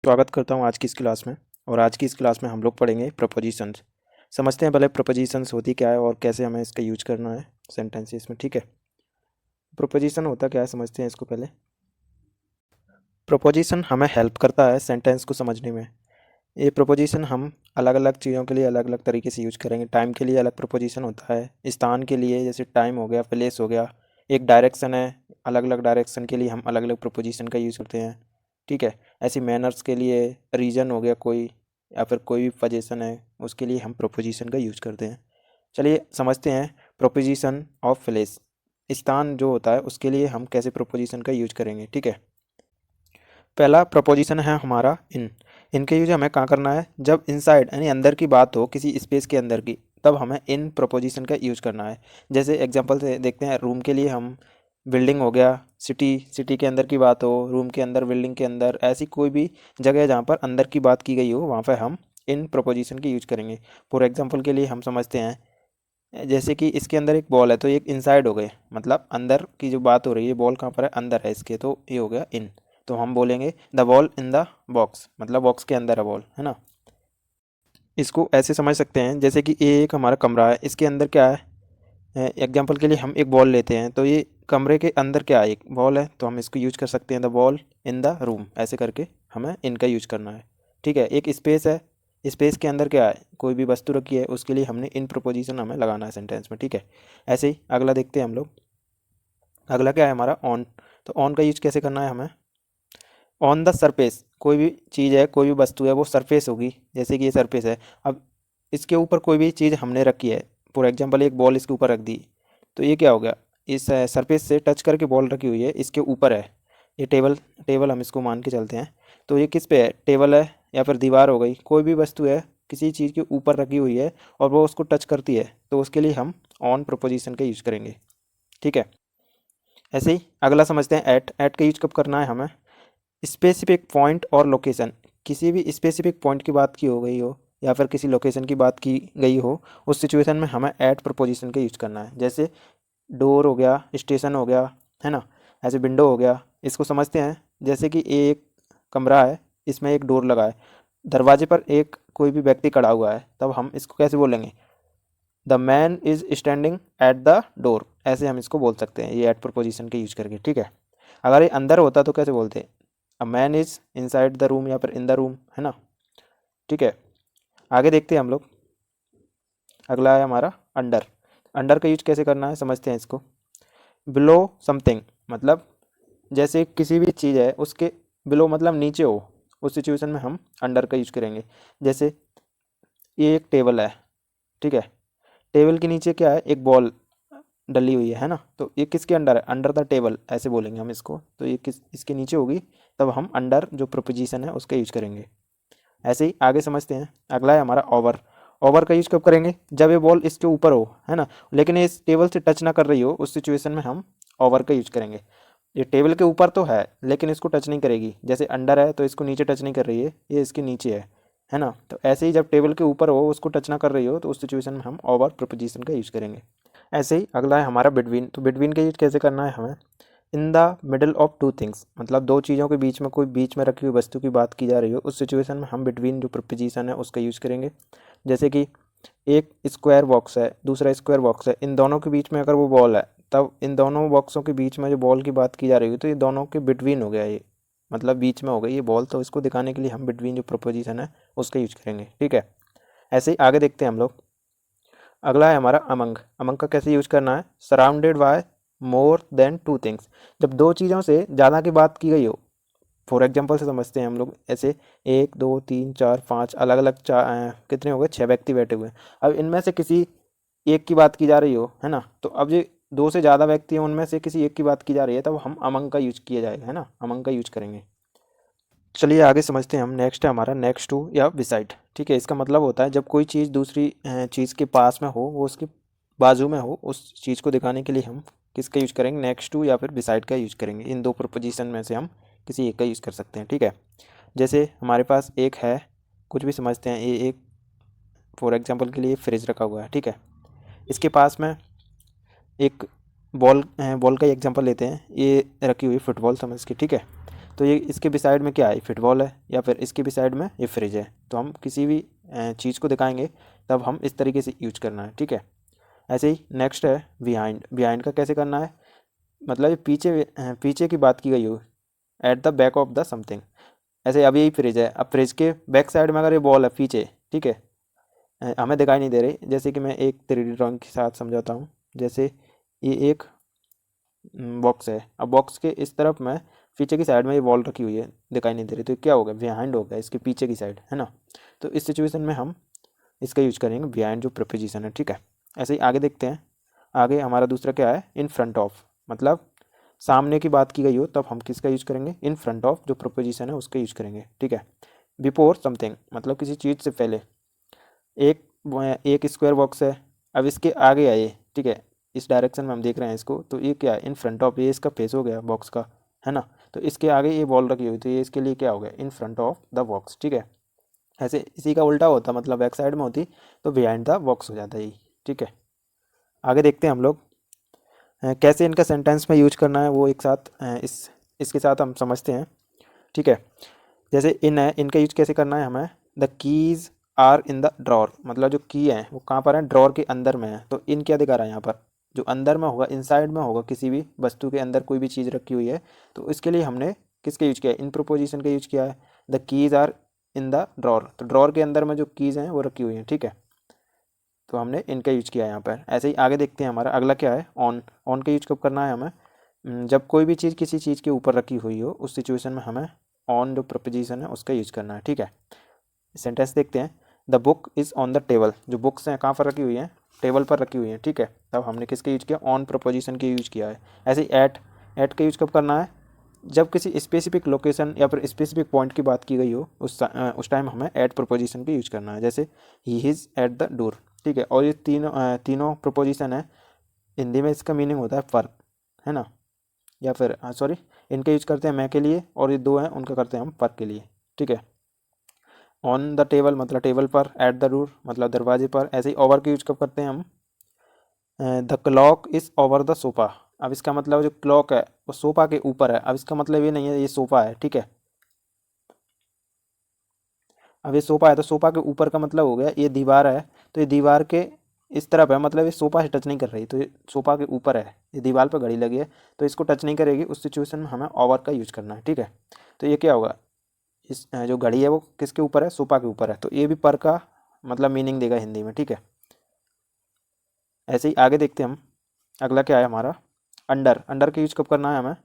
स्वागत करता हूँ आज की इस क्लास में। और आज की इस क्लास में हम लोग पढ़ेंगे प्रपोजिशंस। समझते हैं पहले प्रपोजिशंस होती क्या है और कैसे हमें इसका यूज करना है सेंटेंसेस में। ठीक है, प्रपोजिशन होता क्या है समझते हैं इसको पहले। प्रपोजिशन हमें हेल्प करता है सेंटेंस को समझने में। ये प्रपोजिशन हम अलग अलग चीज़ों के लिए अलग अलग तरीके से यूज करेंगे। टाइम के लिए अलग प्रपोजिशन होता है, स्थान के लिए जैसे टाइम हो गया, प्लेस हो गया। एक डायरेक्शन है, अलग अलग डायरेक्शन के लिए हम अलग अलग प्रपोजिशन का यूज़ करते हैं। ठीक है, ऐसी मैनर्स के लिए रीजन हो गया कोई, या फिर कोई भी पोजीशन है उसके लिए हम प्रपोजिशन का यूज करते हैं। चलिए समझते हैं प्रपोजिशन ऑफ प्लेस। स्थान जो होता है उसके लिए हम कैसे प्रपोजिशन का यूज करेंगे। ठीक है, पहला प्रपोजिशन है हमारा इन। इनके यूज हमें कहाँ करना है, जब इनसाइड यानी अंदर की बात हो किसी स्पेस के अंदर की, तब हमें इन प्रपोजिशन का यूज करना है। जैसे एग्जांपल से देखते हैं, रूम के लिए हम बिल्डिंग हो गया, सिटी के अंदर की बात हो, रूम के अंदर, बिल्डिंग के अंदर, ऐसी कोई भी जगह जहाँ पर अंदर की बात की गई हो वहाँ पर हम इन प्रपोजिशन की यूज करेंगे। फॉर एग्जाम्पल के लिए हम समझते हैं, जैसे कि इसके अंदर एक बॉल है तो एक इनसाइड हो गए, मतलब अंदर की जो बात हो रही है, बॉल कहाँ पर है, अंदर है इसके, तो ये हो गया इन। तो हम बोलेंगे the ball in the box, मतलब बॉक्स के अंदर है बॉल, है ना। इसको ऐसे समझ सकते हैं जैसे कि ये एक हमारा कमरा है, इसके अंदर क्या है। एग्जांपल के लिए हम एक बॉल लेते हैं, तो ये कमरे के अंदर क्या है, एक बॉल है, तो हम इसको यूज कर सकते हैं the ball in the room, ऐसे करके हमें इनका यूज करना है। ठीक है, एक स्पेस है, स्पेस के अंदर क्या है, कोई भी वस्तु रखी है, उसके लिए हमने इन प्रपोजिशन हमें लगाना है सेंटेंस में। ठीक है, ऐसे ही अगला देखते हैं हम लोग। अगला क्या है हमारा ऑन। तो ऑन का यूज कैसे करना है हमें, ऑन द सरफेस। कोई भी चीज़ है, कोई भी वस्तु है, वो सरफेस होगी, जैसे कि ये सरफेस है। अब इसके ऊपर कोई भी चीज़ हमने रखी है, फॉर एग्जांपल एक बॉल इसके ऊपर रख दी, तो ये क्या हो गया, इस सरफेस से टच करके बॉल रखी हुई है, इसके ऊपर है। ये टेबल टेबल हम इसको मान के चलते हैं, तो ये किस पे है, टेबल है या फिर दीवार हो गई, कोई भी वस्तु है किसी चीज़ के ऊपर रखी हुई है और वो उसको टच करती है, तो उसके लिए हम ऑन प्रपोजिशन का यूज करेंगे। ठीक है, ऐसे ही अगला समझते हैं एट। एट का यूज कब करना है हमें, स्पेसिफिक पॉइंट और लोकेशन। किसी भी स्पेसिफिक पॉइंट की बात की हो गई हो या फिर किसी लोकेशन की बात की गई हो, उस सिचुएशन में हमें एट प्रपोजिशन का यूज करना है। जैसे डोर हो गया, स्टेशन हो गया, है ना, ऐसे विंडो हो गया। इसको समझते हैं जैसे कि एक कमरा है, इसमें एक डोर लगा है, दरवाजे पर एक कोई भी व्यक्ति खड़ा हुआ है, तब हम इसको कैसे बोलेंगे, the man is standing at the door, ऐसे हम इसको बोल सकते हैं ये एट प्रपोजिशन के यूज करके। ठीक है, अगर ये अंदर होता तो कैसे बोलते हैं, a man is inside the room या फिर इन द रूम, है ना। ठीक है, आगे देखते हैं हम लोग। अगला है हमारा अंडर। अंडर का यूज कैसे करना है समझते हैं इसको। बिलो समथिंग, मतलब जैसे किसी भी चीज़ है उसके बिलो मतलब नीचे हो, उस सिचुएशन में हम अंडर का यूज करेंगे। जैसे ये एक टेबल है, ठीक है, टेबल के नीचे क्या है, एक बॉल डली हुई है ना, तो ये किसके अंडर है, अंडर द टेबल, ऐसे बोलेंगे हम इसको। तो ये किस इसके नीचे होगी, तब हम अंडर जो प्रपोजिशन है उसका यूज करेंगे। ऐसे ही आगे समझते हैं। अगला है हमारा ओवर। ओवर का यूज कब करेंगे, जब ये बॉल इसके ऊपर हो, है ना, लेकिन ये इस टेबल से टच ना कर रही हो, उस सिचुएशन में हम ओवर का यूज करेंगे। ये टेबल के ऊपर तो है लेकिन इसको टच नहीं करेगी, जैसे अंडर है तो इसको नीचे टच नहीं कर रही है, ये इसके नीचे है ना। तो ऐसे ही जब टेबल के ऊपर हो, उसको टच ना कर रही हो, तो उस सिचुएशन में हम ओवर प्रपोजिशन का यूज करेंगे। ऐसे ही अगला है हमारा बिटवीन। तो बिटवीन का यूज कैसे करना है हमें, in the middle of two things, मतलब दो चीज़ों के बीच में, कोई बीच में रखी हुई वस्तु की बात की जा रही हो, उस सिचुएशन में हम बिटवीन जो प्रपोजिशन है उसका यूज करेंगे। जैसे कि एक स्क्वायर बॉक्स है, दूसरा स्क्वायर बॉक्स है, इन दोनों के बीच में अगर वो बॉल है, तब इन दोनों बॉक्सों के बीच में जो बॉल की बात की जा रही है, तो ये दोनों के बिटवीन हो गया, ये मतलब बीच में हो गई ये बॉल, तो इसको दिखाने के लिए हम बिटवीन जो प्रपोजिशन है उसका यूज करेंगे। ठीक है, ऐसे ही आगे देखते हैं हम लोग। अगला है हमारा अमंग। अमंग का कैसे यूज करना है, surrounded by more than two things, जब दो चीज़ों से ज़्यादा की बात की गई हो। फॉर एग्जाम्पल से समझते हैं हम लोग, ऐसे एक दो तीन चार पाँच अलग अलग कितने हो गए, छः व्यक्ति बैठे हुए हैं। अब इनमें से किसी एक की बात की जा रही हो, है ना, तो अब ये दो से ज़्यादा व्यक्ति हैं, उनमें से किसी एक की बात की जा रही है, तब हम अमंग का यूज किया जाएगा, है ना, अमंग का यूज करेंगे। चलिए आगे समझते हैं हम। नेक्स्ट है हमारा नेक्स्ट टू या बिसाइड। ठीक है, इसका मतलब होता है जब कोई चीज़ दूसरी चीज़ के पास में हो, वो उसके बाजू में हो, उस चीज़ को दिखाने के लिए हम किसका यूज करेंगे, नेक्स्ट टू या फिर बिसाइड का यूज करेंगे। इन दो प्रपोजिशन में से हम किसी एक का यूज कर सकते हैं। ठीक है, जैसे हमारे पास एक है, कुछ भी समझते हैं, ये एक फॉर एग्जाम्पल के लिए फ्रिज रखा हुआ है। ठीक है, इसके पास में एक बॉल का एग्जांपल लेते हैं, ये रखी हुई फुटबॉल समझ के। ठीक है, तो ये इसके भी साइड में क्या है, फुटबॉल है, या फिर इसके भी साइड में ये फ्रिज है। तो हम किसी भी चीज़ को दिखाएंगे तब हम इस तरीके से यूज करना है, ठीक है। ऐसे ही नेक्स्ट है बिहाइंड। बिहाइंड का कैसे करना है, मतलब ये पीछे की बात की गई हो, at the back of the something. ऐसे अभी यही फ्रिज है, अब फ्रिज के बैक साइड में अगर ये बॉल है पीछे, ठीक है, हमें दिखाई नहीं दे रही। जैसे कि मैं एक 3D ड्राइंग के साथ समझाता हूँ। जैसे ये एक बॉक्स है, अब बॉक्स के इस तरफ में पीछे की साइड में ये बॉल रखी हुई है, दिखाई नहीं दे रही, तो ये क्या होगा, बिहाइंड हो गया, इसके पीछे की साइड है ना। तो इस सिचुएशन में हम इसका यूज करेंगे बिहाइंड जो प्रीपोजिशन है, ठीक है। ऐसे ही आगे देखते हैं। आगे हमारा दूसरा क्या है, इन फ्रंट ऑफ, मतलब सामने की बात की गई हो तब हम किसका यूज करेंगे, इन फ्रंट ऑफ जो प्रीपोजिशन है उसका यूज करेंगे, ठीक है। बिफोर समथिंग, मतलब किसी चीज़ से पहले। एक एक स्क्वायर बॉक्स है, अब इसके आगे है ये, ठीक है, इस डायरेक्शन में हम देख रहे हैं इसको, तो ये क्या है, इन फ्रंट ऑफ, ये इसका फेस हो गया बॉक्स का, है ना। तो इसके आगे ये बॉल रखी हुई, तो ये इसके लिए क्या हो गया, in front of the box, ठीक है। ऐसे इसी का उल्टा होता, मतलब बैक साइड में होती तो बिहाइंड द बॉक्स हो जाता है ये, ठीक है। आगे देखते हैं हम लोग कैसे इनका सेंटेंस में यूज करना है, वो एक साथ इसके साथ हम समझते हैं, ठीक है। जैसे इन है, इनका यूज कैसे करना है हमें, the keys are in the drawer, मतलब जो की है वो कहाँ पर है, ड्रॉर के अंदर में है। तो इन क्या दिखा रहा है यहाँ पर, जो अंदर में होगा, इनसाइड में होगा, किसी भी वस्तु के अंदर कोई भी चीज़ रखी हुई है, तो इसके लिए हमने किसका यूज किया है, इन प्रोपोजिशन का यूज किया है। The keys are in the drawer, तो ड्रॉर के अंदर में जो कीज़ हैं वो रखी हुई हैं, ठीक है। तो हमने इनका यूज किया है यहाँ पर। ऐसे ही आगे देखते हैं, हमारा अगला क्या है, ऑन। ऑन का यूज कब करना है हमें, जब कोई भी चीज़ किसी चीज़ के ऊपर रखी हुई हो, उस सिचुएशन में हमें ऑन जो प्रपोजिशन है उसका यूज करना है, ठीक है। सेंटेंस देखते हैं। The book is on the table, जो बुक्स हैं कहाँ पर रखी हुई हैं, टेबल पर रखी हुई हैं, ठीक है। तब हमने किसका यूज किया, ऑन प्रपोजिशन के यूज किया है। ऐसे ही एट का यूज कब करना है, जब किसी स्पेसिफिक लोकेशन या फिर स्पेसिफिक पॉइंट की बात की गई हो, उस टाइम हमें एट प्रपोजिशन का यूज करना है। जैसे he is at the door, ठीक है। और ये तीनों प्रपोजिशन है, हिंदी में इसका मीनिंग होता है पर, है ना, या फिर सॉरी, इनका यूज करते हैं मैं के लिए, और ये दो हैं उनका करते हैं हम पर के लिए, ठीक है। ऑन द टेबल मतलब टेबल पर, एट द डोर मतलब दरवाजे पर। ऐसे ही ओवर का यूज कब करते हैं हम, the clock is over the sofa. अब इसका मतलब जो क्लॉक है वो सोफ़ा के ऊपर है, अब इसका मतलब ये नहीं है ये सोफ़ा है, ठीक है। अब ये सोफ़ा है तो सोफ़ा के ऊपर का मतलब हो गया ये दीवार है, तो ये दीवार के इस तरफ है, मतलब ये सोफ़ा से टच नहीं कर रही, तो ये सोफ़ा के ऊपर है, ये दीवार पर घड़ी लगी है, तो इसको टच नहीं करेगी, उस सिचुएशन में हमें ओवर का यूज करना है, ठीक है। तो ये क्या होगा, इस जो घड़ी है वो किसके ऊपर है, सोफ़ा के ऊपर है, तो ये भी पर का मतलब मीनिंग देगा हिंदी में, ठीक है। ऐसे ही आगे देखते हैं हम। अगला क्या है हमारा, अंडर। अंडर का यूज कब करना है हमें,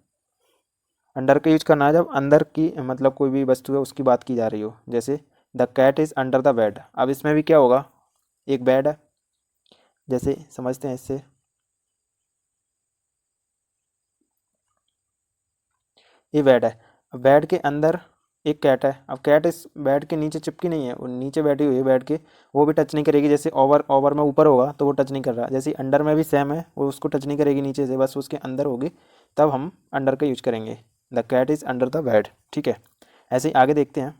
अंडर का यूज करना है जब अंदर की मतलब कोई भी वस्तु है उसकी बात की जा रही हो। जैसे the cat is under the bed, अब इसमें भी क्या होगा, एक बेड है, जैसे समझते हैं इससे। ये बेड है, अब बेड के अंदर एक कैट है, अब कैट इस बेड के नीचे चिपकी नहीं है, वो नीचे बैठी हुई है बेड के, वो भी टच नहीं करेगी। जैसे ओवर ओवर में ऊपर होगा तो वो टच नहीं कर रहा, जैसे अंडर में भी सेम है, वो उसको टच नहीं करेगी नीचे से, बस उसके अंदर होगी, तब हम अंडर का यूज करेंगे। The cat is under the bed, ठीक है। ऐसे ही आगे देखते हैं।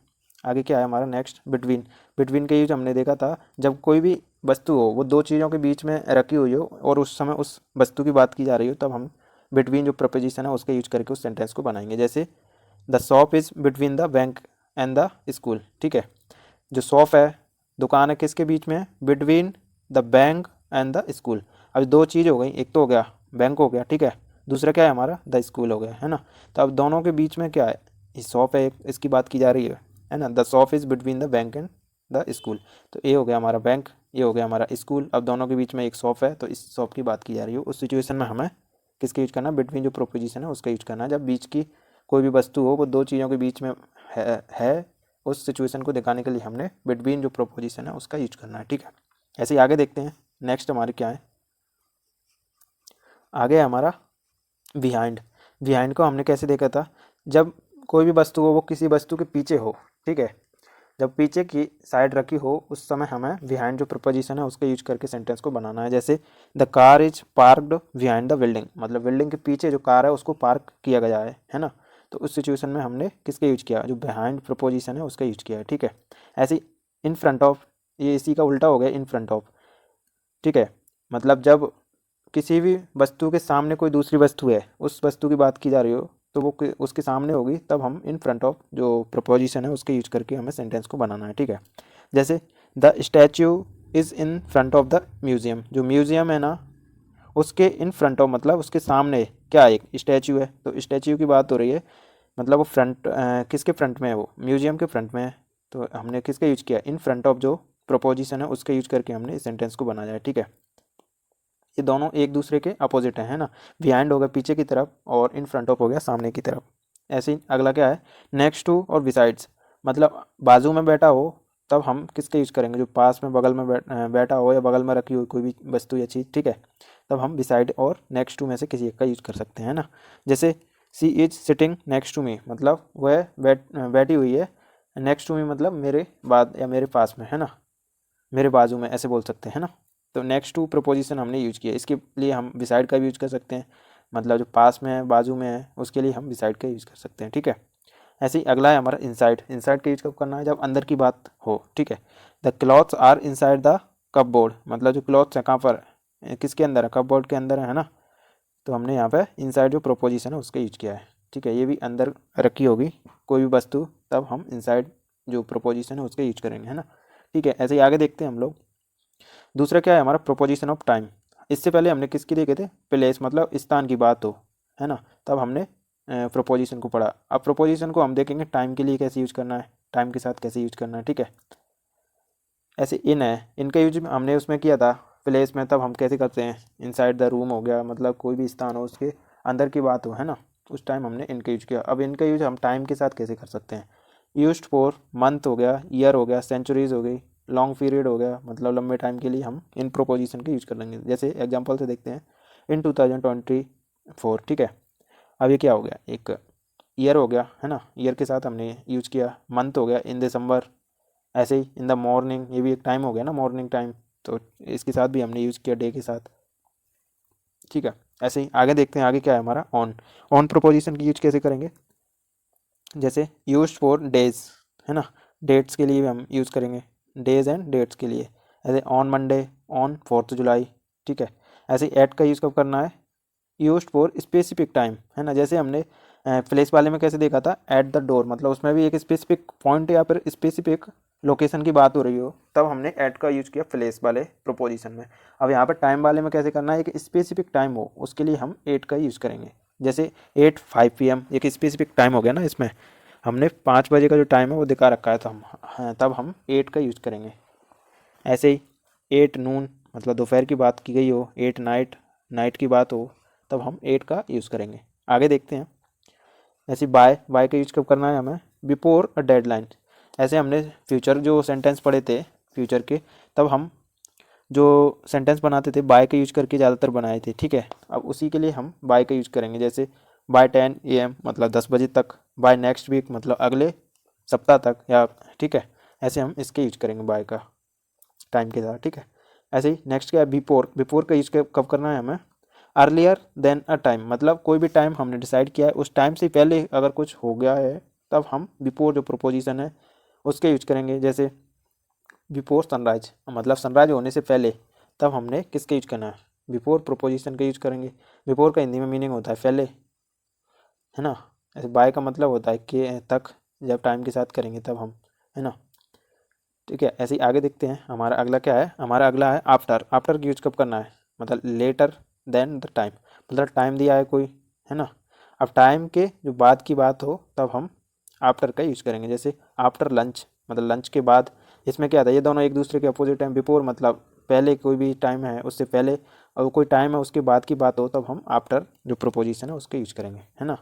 आगे क्या है हमारा नेक्स्ट, बिटवीन। बिटवीन का यूज हमने देखा था जब कोई भी वस्तु हो वो दो चीज़ों के बीच में रखी हुई हो और उस समय उस वस्तु की बात की जा रही हो, तब हम बिटवीन जो प्रपोजिशन है उसका यूज करके उस सेंटेंस को बनाएंगे। जैसे the shop is between the bank and the school, ठीक है। जो शॉप है, दुकान है, किसके बीच में है, between the bank and the school. अब दो चीज़ हो गई, एक तो हो गया बैंक हो गया, ठीक है, दूसरा क्या है हमारा, द स्कूल हो गया, है ना। तो अब दोनों के बीच में क्या है, ये शॉप है, इसकी बात की जा रही है ना। The shop is between the bank and the school, तो ये हो गया हमारा बैंक, ये हो गया हमारा स्कूल। अब दोनों के बीच में एक शॉप है, तो इस शॉप की बात की जा रही है, उस सिचुएशन में हमें किसका यूज करना है, बिटवीन जो प्रोपोजिशन है उसका यूज करना है। जब बीच की कोई भी वस्तु हो वो दो चीज़ों के बीच में है, उस सिचुएशन को दिखाने के लिए हमने बिटवीन जो प्रोपोजिशन है उसका यूज करना है, ठीक है। ऐसे ही आगे देखते हैं। नेक्स्ट हमारे क्या है, आगे है हमारा बिहाइंड। बिहाइंड को हमने कैसे देखा था, जब कोई भी वस्तु हो वो किसी वस्तु के पीछे हो, ठीक है, जब पीछे की साइड रखी हो उस समय हमें बिहाइंड जो प्रपोजिशन है उसका यूज करके सेंटेंस को बनाना है। जैसे the car is parked behind the building, मतलब बिल्डिंग के पीछे जो कार है उसको पार्क किया गया है ना। तो उस सिचुएशन में हमने किसका यूज किया, जो बिहाइंड प्रपोजिशन है उसका यूज किया है, ठीक है। ऐसे ही इन फ्रंट ऑफ, ये इसी का उल्टा हो गया, इन फ्रंट ऑफ, ठीक है। मतलब जब किसी भी वस्तु के सामने कोई दूसरी वस्तु है, उस वस्तु की बात की जा रही हो, तो वो उसके सामने होगी, तब हम इन फ्रंट ऑफ जो प्रपोजिशन है उसके यूज करके हमें सेंटेंस को बनाना है, ठीक है। जैसे the statue is in front of the museum, जो म्यूजियम है ना उसके इन फ्रंट ऑफ मतलब उसके सामने क्या है, एक स्टैच्यू है, तो स्टैच्यू की बात हो रही है, मतलब वो फ्रंट किसके फ्रंट में है, वो म्यूजियम के फ्रंट में है, तो हमने किसका यूज किया, इन फ्रंट ऑफ जो प्रोपोजिशन है उसका यूज करके हमने इस सेंटेंस को बनाया है, ठीक है। ये दोनों एक दूसरे के अपोजिट है ना, बिहाइंड हो गया पीछे की तरफ और इन फ्रंट ऑफ हो गया सामने की तरफ। ऐसे ही अगला क्या है, नेक्स्ट टू और बिसाइड्स, मतलब बाजू में बैठा हो तब हम किसका यूज करेंगे, जो पास में बगल में बैठा हो या बगल में रखी हुई कोई भी वस्तु या चीज़, ठीक है, तब हम बिसाइड और नेक्स्ट टू में से किसी एक का यूज कर सकते हैं ना। जैसे she is sitting next to me, मतलब वह बैठी हुई है, नेक्स्ट टू मी मतलब मेरे बाद या मेरे पास में है ना, मेरे बाजू में, ऐसे बोल सकते हैं ना। तो नेक्स्ट टू प्रपोजिशन हमने यूज किया, इसके लिए हम बिसाइड का भी यूज कर सकते हैं, मतलब जो पास में है बाजू में है उसके लिए हम बिसाइड का यूज कर सकते हैं, ठीक है। ऐसे ही अगला है हमारा इनसाइड, इनसाइड का यूज कब करना है, जब अंदर की बात हो, ठीक है। The clothes are inside the cupboard, मतलब जो क्लॉथ्स है कहाँ पर, किसके अंदर है, कपबोर्ड के अंदर है ना, तो हमने यहाँ पे इनसाइड जो प्रोपोजिशन है उसका यूज किया है, ठीक है। ये भी अंदर रखी होगी कोई भी वस्तु, तब हम इनसाइड जो प्रोपोजिशन है उसका यूज करेंगे, है ना, ठीक है। ऐसे ही आगे देखते हैं हम लोग। दूसरा क्या है हमारा, प्रोपोजिशन ऑफ टाइम। इससे पहले हमने किसकी देखे थे, प्लेस, मतलब स्थान की बात हो, है ना, तब हमने प्रोपोजिशन को पढ़ा। अब प्रोपोजिशन को हम देखेंगे टाइम के लिए कैसे यूज करना है, टाइम के साथ कैसे यूज करना है, ठीक है। ऐसे इन है, इनका यूज हमने उसमें किया था प्लेस में, तब हम कैसे करते हैं, इनसाइड द रूम हो गया, मतलब कोई भी स्थान हो उसके अंदर की बात हो, है ना, उस टाइम हमने इनका यूज किया। अब इनका यूज हम टाइम के साथ कैसे कर सकते हैं, यूज्ड फॉर मंथ हो गया, ईयर हो गया, सेंचुरीज हो गई, लॉन्ग पीरियड हो गया, मतलब लंबे टाइम के लिए हम इन प्रोपोजिशन का यूज कर लेंगे। जैसे एग्जांपल से देखते हैं, इन 2024, ठीक है। अब ये क्या हो गया, एक ईयर हो गया, है ना, ईयर के साथ हमने यूज किया, मंथ हो गया इन दिसंबर, ऐसे ही इन द मॉर्निंग, ये भी एक टाइम हो गया ना, मॉर्निंग टाइम, तो इसके साथ भी हमने यूज किया डे के साथ, ठीक है। ऐसे ही आगे देखते हैं, आगे क्या है हमारा, ऑन। ऑन प्रोपोजिशन की यूज कैसे करेंगे, जैसे यूज फॉर डेज, है ना, डेट्स के लिए भी हम यूज़ करेंगे, डेज एंड डेट्स के लिए, ऐसे ऑन मंडे, ऑन 4 जुलाई, ठीक है। ऐसे ही एट का यूज़ कब करना है, यूज फॉर स्पेसिफिक टाइम, है ना, जैसे हमने प्लेस वाले में कैसे देखा था, एट द डोर, मतलब उसमें भी एक स्पेसिफिक पॉइंट या फिर स्पेसिफिक लोकेशन की बात हो रही हो, तब हमने एट का यूज किया प्लेस वाले प्रोपोजिशन में। अब यहाँ पर टाइम वाले में कैसे करना है, एक स्पेसिफिक टाइम हो उसके लिए हम एट का यूज़ करेंगे, जैसे 8:05 PM, एक स्पेसिफिक टाइम हो गया ना, इसमें हमने 5 बजे का जो टाइम है वो दिखा रखा है, तो हम हाँ, तब हम एट का यूज़ करेंगे। ऐसे ही 8 नून, मतलब दोपहर की बात की गई हो, 8 नाइट, नाइट की बात हो, तब हम एट का यूज़ करेंगे। आगे देखते हैं, ऐसे बाय, बाय का यूज कब करना है हमें, बिफोर अ डेडलाइन। ऐसे हमने फ्यूचर जो सेंटेंस पढ़े थे फ्यूचर के, तब हम जो सेंटेंस बनाते थे बाय का यूज करके ज़्यादातर बनाए थे, ठीक है। अब उसी के लिए हम बाय का यूज करेंगे, जैसे बाय 10 AM मतलब 10 बजे तक, बाय नेक्स्ट वीक मतलब अगले सप्ताह तक, या ठीक है, ऐसे हम इसके यूज करेंगे बाय का टाइम के साथ, ठीक है। ऐसे ही नेक्स्ट क्या है, बिफोर, बिफोर का यूज कब करना है हमें, अर्लियर देन अ टाइम, मतलब कोई भी टाइम हमने डिसाइड किया है उस टाइम से पहले अगर कुछ हो गया है, तब हम बिफोर जो प्रोपोजिशन है उसके यूज करेंगे। जैसे बिफोर सनराइज, मतलब सनराइज होने से पहले, तब हमने किसका यूज करना है, बिफोर प्रोपोजिशन का यूज करेंगे। बिफोर का हिंदी में मीनिंग होता है पहले, है ना, ऐसे बाय का मतलब होता है कि तक, जब टाइम के साथ करेंगे तब हम, है ना, ठीक है। ऐसे ही आगे देखते हैं, हमारा अगला क्या है, हमारा अगला है आफ्टर। आफ्टर की यूज कब करना है, मतलब लेटर देन द टाइम, मतलब टाइम दिया है कोई, है ना, अब टाइम के जो बाद की बात हो तब हम आफ्टर का यूज करेंगे। जैसे आफ्टर लंच, मतलब लंच के बाद, इसमें क्या था, ये दोनों एक दूसरे के अपोजिट हैं, बिफोर मतलब पहले कोई भी टाइम है उससे पहले, और कोई टाइम है उसके बाद की बात हो तब हम आफ्टर जो प्रोपोजिशन है उसका यूज करेंगे, है ना,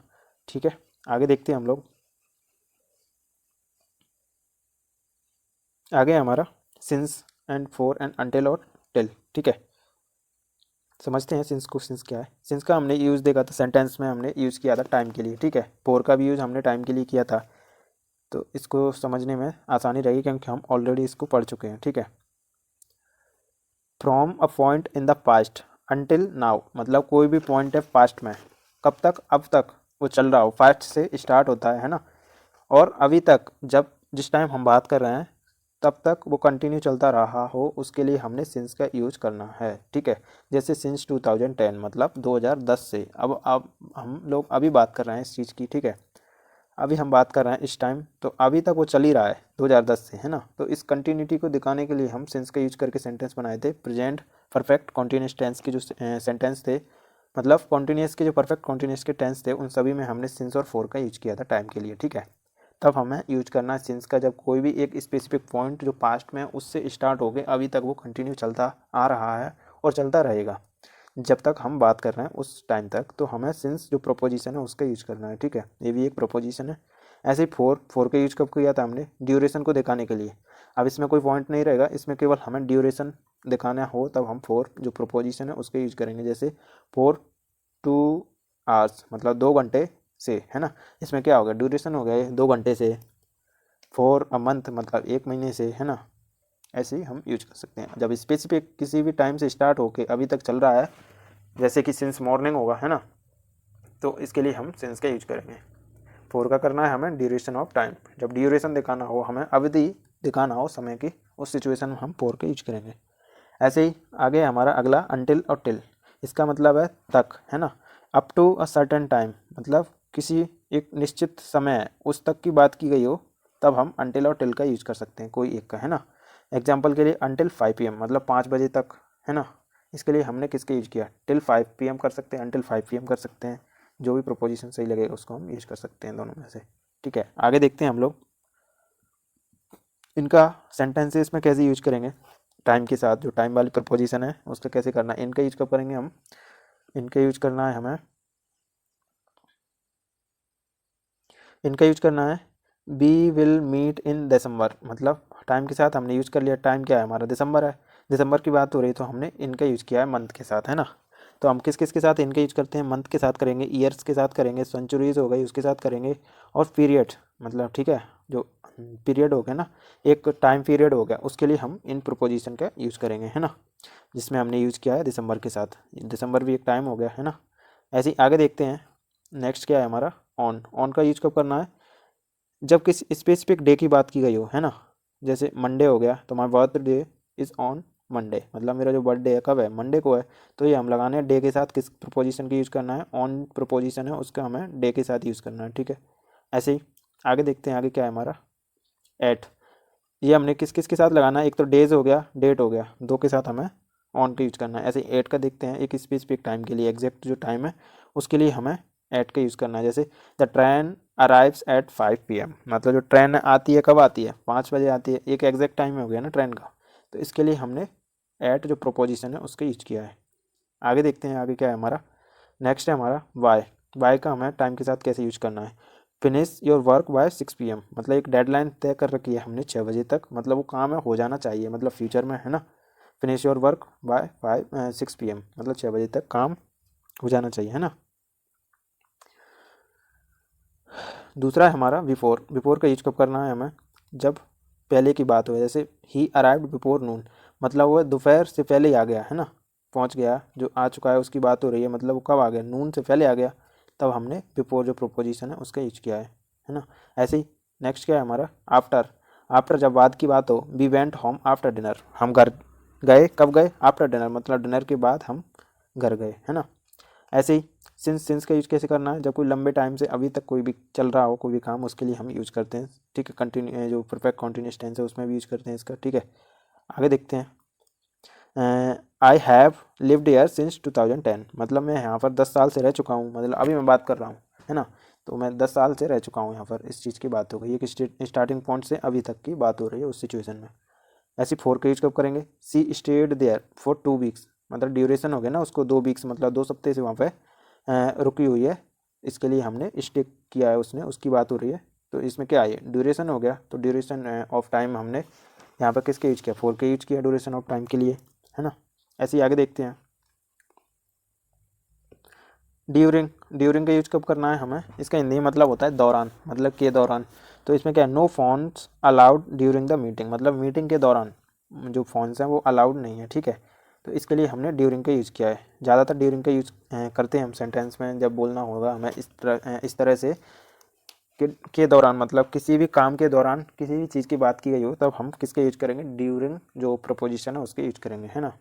ठीक है। आगे देखते हैं हम लोग, आगे हमारा since and for and until और टिल, ठीक है। समझते हैं सिंस को, सिंस क्या है। सिंस का हमने यूज़ देखा था सेंटेंस में, हमने यूज़ किया था टाइम के लिए, ठीक है। फॉर का भी यूज़ हमने टाइम के लिए किया था, तो इसको समझने में आसानी रहेगी क्योंकि हम ऑलरेडी इसको पढ़ चुके हैं, ठीक है। From a point in the past until now, मतलब कोई भी पॉइंट है पास्ट में, कब तक, अब तक वो चल रहा हो, पास्ट से स्टार्ट होता है ना, और अभी तक, जब जिस टाइम हम बात कर रहे हैं तब तक वो कंटिन्यू चलता रहा हो, उसके लिए हमने सिंस का यूज करना है। ठीक है, जैसे सिंस 2010 मतलब 2010 से। अब हम लोग अभी बात कर रहे हैं इस चीज़ की। ठीक है, अभी हम बात कर रहे हैं इस टाइम, तो अभी तक वो चल ही रहा है 2010 से, है ना। तो इस कंटिन्यूटी को दिखाने के लिए हम सिंस का यूज करके सेंटेंस बनाए थे। प्रेजेंट परफेक्ट कॉन्टीन्यूस टेंस के जो सेंटेंस थे, मतलब कॉन्टीन्यूस के जो परफेक्ट कॉन्टीन्यूस के टेंस थे, उन सभी में हमने सिंस और फोर का यूज किया था टाइम के लिए। ठीक है, तब हमें यूज करना है सिंस का जब कोई भी एक स्पेसिफिक पॉइंट जो पास्ट में है उससे स्टार्ट हो गए अभी तक वो कंटिन्यू चलता आ रहा है और चलता रहेगा जब तक हम बात कर रहे हैं उस टाइम तक, तो हमें सिंस जो प्रोपोजिशन है उसका यूज करना है। ठीक है, ये भी एक प्रोपोजिशन है। ऐसे ही फोर फोर का यूज कब किया था हमने? ड्यूरेशन को दिखाने के लिए। अब इसमें कोई पॉइंट नहीं रहेगा, इसमें केवल हमें ड्यूरेशन दिखाना हो तब हम फोर जो प्रोपोजिशन है उसका यूज करेंगे। जैसे फोर 2 आवर्स मतलब 2 घंटे से, है ना। इसमें क्या हो गया? ड्यूरेशन हो गया 2 घंटे से। फॉर अ मंथ मतलब 1 महीने से, है ना। ऐसे ही हम यूज कर सकते हैं जब स्पेसिफिक किसी भी टाइम से स्टार्ट होके अभी तक चल रहा है, जैसे कि सिंस मॉर्निंग होगा, है ना। तो इसके लिए हम सिंस का यूज करेंगे। फोर का करना है हमें ड्यूरेशन ऑफ टाइम, जब ड्यूरेशन दिखाना हो, हमें अवधि दिखाना हो समय की, उस सिचुएशन में हम फोर का यूज करेंगे। ऐसे ही आगे हमारा अगला अनटिल और टिल। इसका मतलब है तक, है ना। Up to a certain time मतलब किसी एक निश्चित समय है उस तक की बात की गई हो, तब हम अनटिल और टिल का यूज कर सकते हैं कोई एक का, है ना। एग्जाम्पल के लिए अनटिल 5 PM मतलब 5 बजे तक, है ना। इसके लिए हमने किसका यूज किया? टिल 5 PM कर सकते हैं, अनटिल 5 PM कर सकते हैं। जो भी प्रोपोजिशन सही लगेगा उसको हम यूज कर सकते हैं दोनों में से। ठीक है, आगे देखते हैं हम लोग इनका सेंटेंसेस में कैसे यूज करेंगे। टाइम के साथ जो टाइम वाली प्रपोजिशन है उसका कैसे करना है, इनका यूज कब करेंगे हम? इनका यूज करना है हमें, इनका यूज करना है वी विल मीट इन दिसंबर मतलब टाइम के साथ हमने यूज कर लिया। टाइम क्या है हमारा? दिसंबर है। दिसंबर की बात हो रही तो हमने इनका यूज किया है मंथ के साथ, है ना। तो हम किस किस के साथ इनका यूज करते हैं? मंथ के साथ करेंगे, ईयर्स के साथ करेंगे, सेंचुरीज हो गई उसके साथ करेंगे, और पीरियड मतलब, ठीक है, जो पीरियड हो गया ना, एक टाइम पीरियड हो गया, उसके लिए हम इन प्रोपोजिशन का यूज करेंगे, है ना। जिसमें हमने यूज किया है दिसंबर के साथ। दिसंबर भी एक टाइम हो गया, है ना। ऐसे ही आगे देखते हैं। नेक्स्ट क्या है हमारा? ऑन। ऑन का यूज कब करना है? जब किसी स्पेसिफिक डे की बात की गई हो, है ना। जैसे मंडे हो गया तो my birthday is on Monday मतलब मेरा जो बर्थडे है कब है? मंडे को है। तो ये हम लगाने हैं डे के साथ किस प्रोपोजिशन की यूज़ करना है? ऑन प्रोपोजिशन है उसका हमें डे के साथ यूज़ करना है। ठीक है, ऐसे ही आगे देखते हैं। आगे क्या है हमारा? एट। ये हमने किस किस के साथ लगाना है? एक तो डेज हो गया, डेट हो गया, दो के साथ हमें ऑन का यूज करना है। ऐसे एट का देखते हैं, एक स्पेसिफिक टाइम के लिए, एग्जैक्ट जो टाइम है उसके लिए हमें एट का यूज़ करना है। जैसे the train arrives eight 5 PM मतलब जो ट्रेन आती है कब आती है? 5 बजे आती है, एक एग्जैक्ट टाइम हो गया ना ट्रेन का। तो इसके लिए हमने एट जो प्रोपोजिशन है उसका यूज किया है। आगे देखते हैं आगे क्या है हमारा। नेक्स्ट है हमारा वाई। वाई का हमें टाइम के साथ कैसे यूज करना है? Finish your work by 6 PM मतलब एक डेडलाइन तय कर रखी है हमने 6 बजे तक, मतलब वो काम है हो जाना चाहिए, मतलब फ्यूचर में, है ना। Finish your work by 6 PM मतलब 6 बजे तक काम हो जाना चाहिए, है ना। दूसरा है हमारा बिफोर। बिफोर का यूज कब करना है हमें? जब पहले की बात हो, जैसे ही अराइव्ड बिफोर नून मतलब वो दोपहर से पहले ही आ गया, है ना। पहुंच गया, जो आ चुका है उसकी बात हो रही है, मतलब वो कब आ गया? नून से पहले आ गया। तब हमने बिफोर जो प्रोपोजिशन है उसका यूज किया है ना। ऐसे ही नेक्स्ट क्या है हमारा? आफ्टर। आफ्टर जब बाद की बात हो, we went home after dinner हम घर गए, कब गए? आफ्टर डिनर मतलब डिनर के बाद हम घर गए, है ना। ऐसे ही सिंस का यूज कैसे करना है? जब कोई लंबे टाइम से अभी तक कोई भी चल रहा हो कोई भी काम, उसके लिए हम यूज करते हैं। ठीक है, कंटिन्यू जो परफेक्ट कॉन्टिन्यूस टेंस है उसमें भी यूज करते हैं इसका। ठीक है, आगे देखते हैं। I have lived year since 2010 मतलब मैं यहाँ पर 10 साल से रह चुका हूँ, मतलब अभी मैं बात कर रहा हूँ, है ना। तो मैं 10 साल से रह चुका हूँ यहाँ पर, इस चीज़ की बात हो गई। एक स्टार्टिंग पॉइंट से अभी तक की बात हो रही है उस सिचुएशन में। ऐसे फोर का यूज कब करेंगे? सी स्टेड देयर फॉर 2 वीक्स मतलब ड्यूरेशन हो गया ना उसको, 2 वीक्स मतलब 2 सप्ताह से वहाँ पे रुकी हुई है। इसके लिए हमने स्टे किया है उसने, उसकी बात हो रही है। तो इसमें क्या है? ड्यूरेशन हो गया। तो ड्यूरेशन ऑफ टाइम हमने यहाँ पर किसके यूज किया? फोर के यूज किया ड्यूरेशन ऑफ टाइम के लिए, है ना। ऐसे ही आगे देखते हैं। ड्यूरिंग। ड्यूरिंग का यूज कब करना है हमें? इसका हिंदी मतलब होता है दौरान मतलब के दौरान। तो इसमें क्या है? No phones allowed during the meeting meeting मीटिंग के दौरान जो फ़ोन्स हैं वो अलाउड नहीं है। ठीक है, तो इसके लिए हमने ड्यूरिंग का यूज़ किया है। ज़्यादातर ड्यूरिंग का यूज़ करते हैं हम सेंटेंस में जब बोलना होगा हमें इस तरह से के दौरान, मतलब किसी भी काम के दौरान किसी भी चीज़ की बात की गई हो, तब हम किसके यूज करेंगे, ड्यूरिंग जो प्रपोजिशन है उसके यूज करेंगे, है ना।